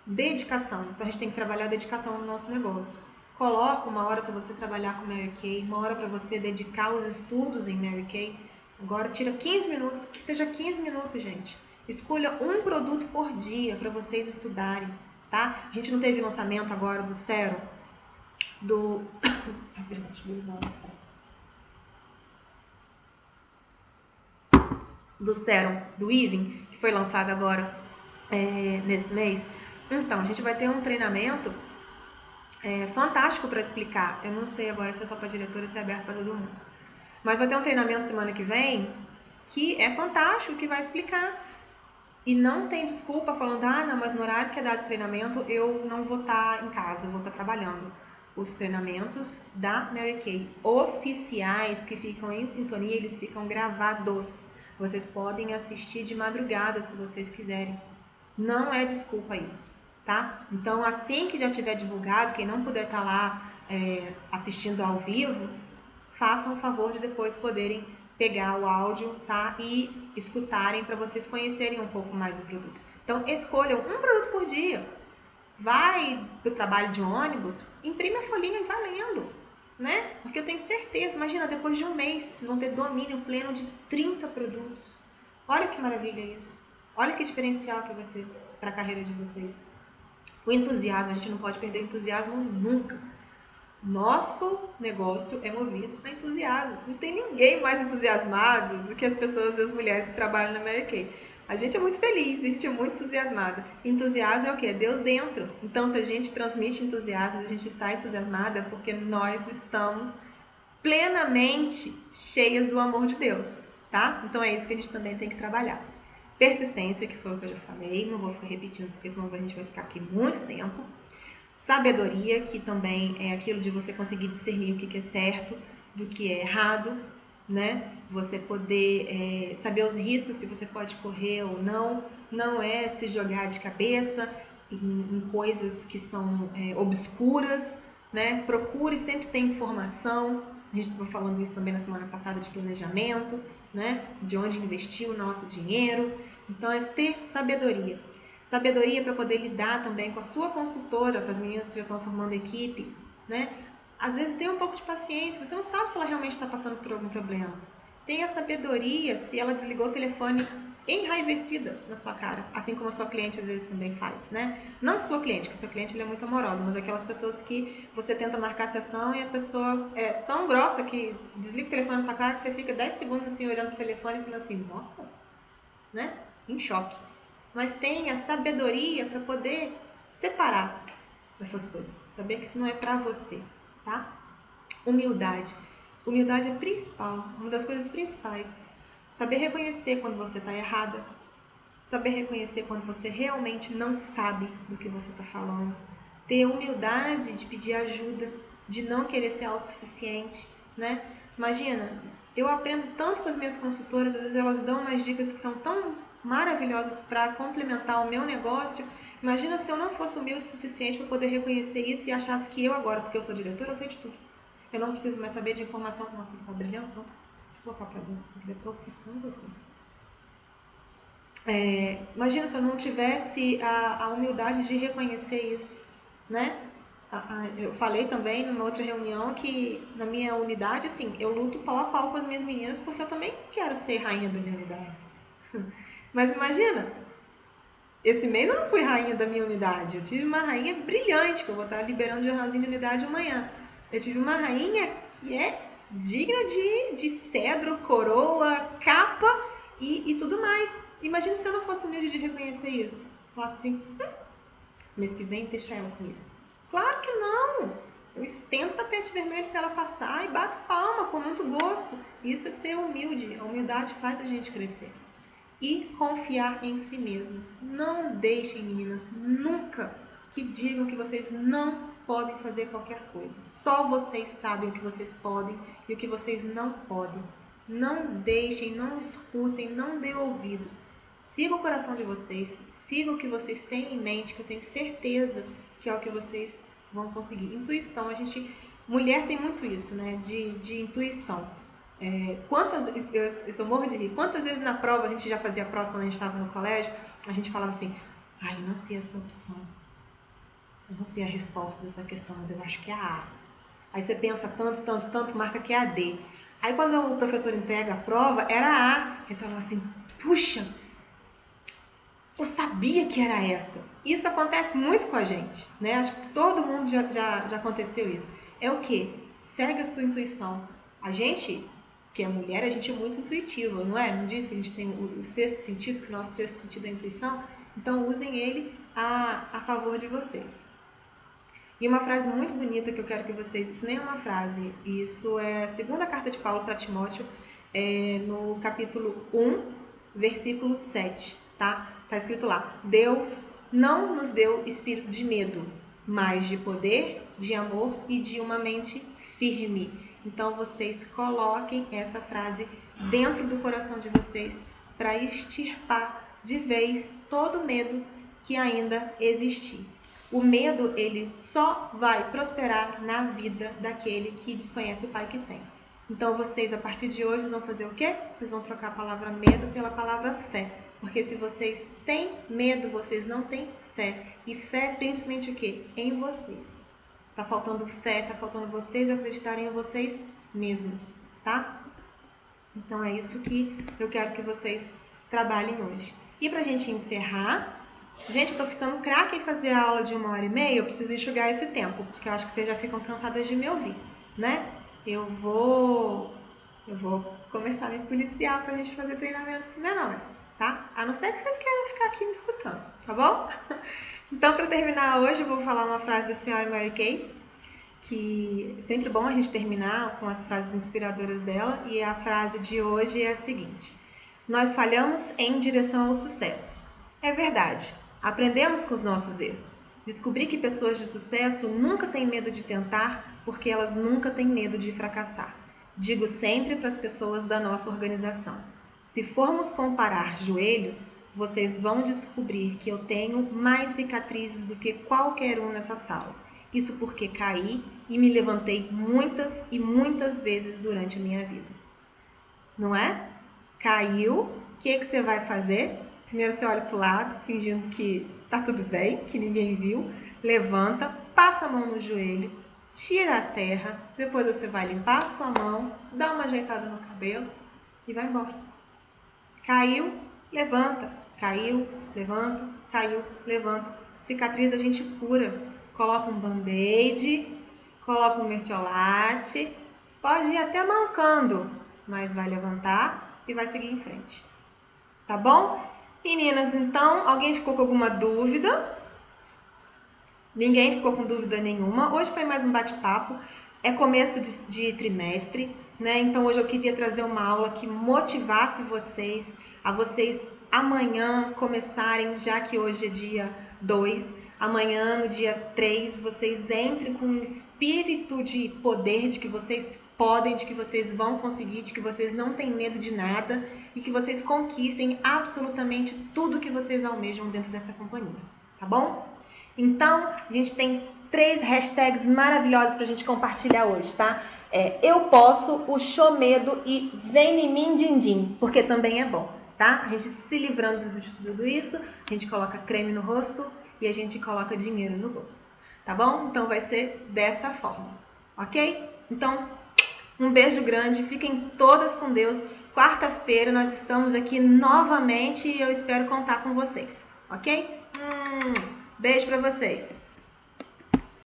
Dedicação. Então a gente tem que trabalhar a dedicação no nosso negócio. Coloca uma hora para você trabalhar com Mary Kay, uma hora para você dedicar os estudos em Mary Kay. Agora tira 15 minutos, que seja 15 minutos, gente. Escolha um produto por dia para vocês estudarem, tá? A gente não teve lançamento agora do Sérum, do Sérum, do Even, que foi lançado agora nesse mês. Então, a gente vai ter um treinamento fantástico para explicar. Eu não sei agora se é só para diretora ou se é aberto para todo mundo. Mas vai ter um treinamento semana que vem que é fantástico, que vai explicar. E não tem desculpa falando, não, mas no horário que é dado treinamento eu não vou estar em casa, eu vou estar trabalhando. Os treinamentos da Mary Kay oficiais que ficam em sintonia, eles ficam gravados. Vocês podem assistir de madrugada se vocês quiserem. Não é desculpa isso, tá? Então, assim que já tiver divulgado, quem não puder estar lá assistindo ao vivo, façam o favor de depois poderem pegar o áudio, tá? E escutarem para vocês conhecerem um pouco mais do produto. Então, escolham um produto por dia. Vai pro trabalho de ônibus, imprime a folhinha e vai lendo, né? Porque eu tenho certeza, imagina, depois de um mês, vocês vão ter domínio pleno de 30 produtos. Olha que maravilha isso. Olha que diferencial que vai ser para a carreira de vocês. O entusiasmo, a gente não pode perder o entusiasmo nunca. Nosso negócio é movido a entusiasmo. Não tem ninguém mais entusiasmado do que as pessoas e as mulheres que trabalham na Mary Kay. A gente é muito feliz, a gente é muito entusiasmada. Entusiasmo é o quê? É Deus dentro. Então, se a gente transmite entusiasmo, a gente está entusiasmada, é porque nós estamos plenamente cheias do amor de Deus, tá? Então, é isso que a gente também tem que trabalhar. Persistência, que foi o que eu já falei, não vou ficar repetindo porque senão a gente vai ficar aqui muito tempo. Sabedoria, que também é aquilo de você conseguir discernir o que é certo do que é errado, né? Você poder saber os riscos que você pode correr ou não. Não é se jogar de cabeça em coisas que são obscuras, né? Procure sempre ter informação. A gente estava falando isso também na semana passada de planejamento, né? De onde investir o nosso dinheiro. Então é ter sabedoria. Sabedoria para poder lidar também com a sua consultora, para as meninas que já estão formando equipe, né? Às vezes tem um pouco de paciência, você não sabe se ela realmente está passando por algum problema. Tenha sabedoria se ela desligou o telefone enraivecida na sua cara, assim como a sua cliente às vezes também faz, né? Não sua cliente, que a sua cliente ela é muito amorosa, mas aquelas pessoas que você tenta marcar a sessão e a pessoa é tão grossa que desliga o telefone na sua cara que você fica 10 segundos assim olhando pro telefone e falando assim, nossa, né? Em choque. Mas tenha sabedoria para poder separar essas coisas, saber que isso não é para você, tá? Humildade. Humildade é principal, uma das coisas principais. Saber reconhecer quando você está errada, saber reconhecer quando você realmente não sabe do que você está falando, ter humildade de pedir ajuda, de não querer ser autossuficiente, né? Imagina, eu aprendo tanto com as minhas consultoras, às vezes elas dão umas dicas que são tão maravilhosas para complementar o meu negócio. Imagina se eu não fosse humilde o suficiente para poder reconhecer isso e achasse que eu agora, porque eu sou diretora, eu sei de tudo. Eu não preciso mais saber de informação. Nossa, ele tá brilhando, pronto. Deixa eu colocar para dentro, esse aqui eu tô ofuscando vocês. Imagina se eu não tivesse a humildade de reconhecer isso, né? Eu falei também numa outra reunião que na minha unidade, assim, eu luto pau a pau com as minhas meninas porque eu também quero ser rainha da minha unidade. Mas imagina, esse mês eu não fui rainha da minha unidade, eu tive uma rainha brilhante, que eu vou estar liberando o jornalzinho de unidade amanhã. Eu tive uma rainha que é digna de cedro, coroa, capa e tudo mais. Imagina se eu não fosse humilde de reconhecer isso. Falasse assim, mês que vem deixa ela comigo. Claro que não! Eu estendo o tapete vermelho para ela passar e bato palma com muito gosto. Isso é ser humilde. A humildade faz a gente crescer. E confiar em si mesmo. Não deixem, meninas, nunca que digam que vocês não podem fazer qualquer coisa. Só vocês sabem o que vocês podem e o que vocês não podem. Não deixem, não escutem, não dê ouvidos. Siga o coração de vocês, siga o que vocês têm em mente, que eu tenho certeza que é o que vocês vão conseguir. Intuição, mulher tem muito isso, né? De intuição. Eu morro de rir. Quantas vezes na prova, a gente já fazia prova quando a gente estava no colégio, a gente falava assim, eu não sei essa opção. Eu não sei a resposta dessa questão, mas eu acho que é a A. Aí você pensa tanto, marca que é a D. Aí quando o professor entrega a prova, era a A. Aí você fala assim, puxa, eu sabia que era essa. Isso acontece muito com a gente, né? Acho que todo mundo já aconteceu isso. É o quê? Segue a sua intuição. A gente, que é mulher, a gente é muito intuitiva, não é? Não diz que a gente tem o sexto sentido, que o nosso sexto sentido é a intuição? Então usem ele a favor de vocês. E uma frase muito bonita que eu quero que vocês... Isso nem é uma frase, isso é a segunda carta de Paulo para Timóteo, no capítulo 1, versículo 7, tá? Tá escrito lá, Deus não nos deu espírito de medo, mas de poder, de amor e de uma mente firme. Então vocês coloquem essa frase dentro do coração de vocês para extirpar de vez todo medo que ainda existir. O medo, ele só vai prosperar na vida daquele que desconhece o Pai que tem. Então vocês, a partir de hoje, vocês vão fazer o quê? Vocês vão trocar a palavra medo pela palavra fé. Porque se vocês têm medo, vocês não têm fé. E fé, principalmente o quê? Em vocês. Tá faltando fé, tá faltando vocês acreditarem em vocês mesmos, tá? Então é isso que eu quero que vocês trabalhem hoje. E pra gente encerrar, gente, eu tô ficando craque em fazer a aula de 1h30, eu preciso enxugar esse tempo, porque eu acho que vocês já ficam cansadas de me ouvir, né? Eu vou começar a me policiar pra gente fazer treinamentos menores, tá? A não ser que vocês queiram ficar aqui me escutando, tá bom? Então, para terminar hoje, eu vou falar uma frase da senhora Mary Kay, que é sempre bom a gente terminar com as frases inspiradoras dela, e a frase de hoje é a seguinte: Nós falhamos em direção ao sucesso. É verdade. Aprendemos com os nossos erros. Descobri que pessoas de sucesso nunca têm medo de tentar porque elas nunca têm medo de fracassar. Digo sempre para as pessoas da nossa organização: se formos comparar joelhos, vocês vão descobrir que eu tenho mais cicatrizes do que qualquer um nessa sala. Isso porque caí e me levantei muitas e muitas vezes durante a minha vida. Não é? Caiu, o que você vai fazer? Primeiro você olha para o lado, fingindo que tá tudo bem, que ninguém viu. Levanta, passa a mão no joelho, tira a terra. Depois você vai limpar a sua mão, dá uma ajeitada no cabelo e vai embora. Caiu, levanta. Caiu, levanta. Caiu, levanta. Cicatriz a gente cura. Coloca um band-aid, coloca um mertiolate. Pode ir até mancando, mas vai levantar e vai seguir em frente. Tá bom? Meninas, então, alguém ficou com alguma dúvida? Ninguém ficou com dúvida nenhuma. Hoje foi mais um bate-papo. É começo de trimestre, né? Então hoje eu queria trazer uma aula que motivasse vocês, a vocês amanhã começarem, já que hoje é dia 2, amanhã no dia 3, vocês entrem com um espírito de poder, de que vocês podem, de que vocês vão conseguir, de que vocês não têm medo de nada e que vocês conquistem absolutamente tudo que vocês almejam dentro dessa companhia, tá bom? Então, a gente tem 3 hashtags maravilhosos pra gente compartilhar hoje, tá? Eu posso, o show medo e vem em mim din-din, porque também é bom, tá? A gente se livrando de tudo isso, a gente coloca creme no rosto e a gente coloca dinheiro no bolso, tá bom? Então vai ser dessa forma, ok? Então, um beijo grande, fiquem todas com Deus. Quarta-feira nós estamos aqui novamente e eu espero contar com vocês, ok? Beijo pra vocês!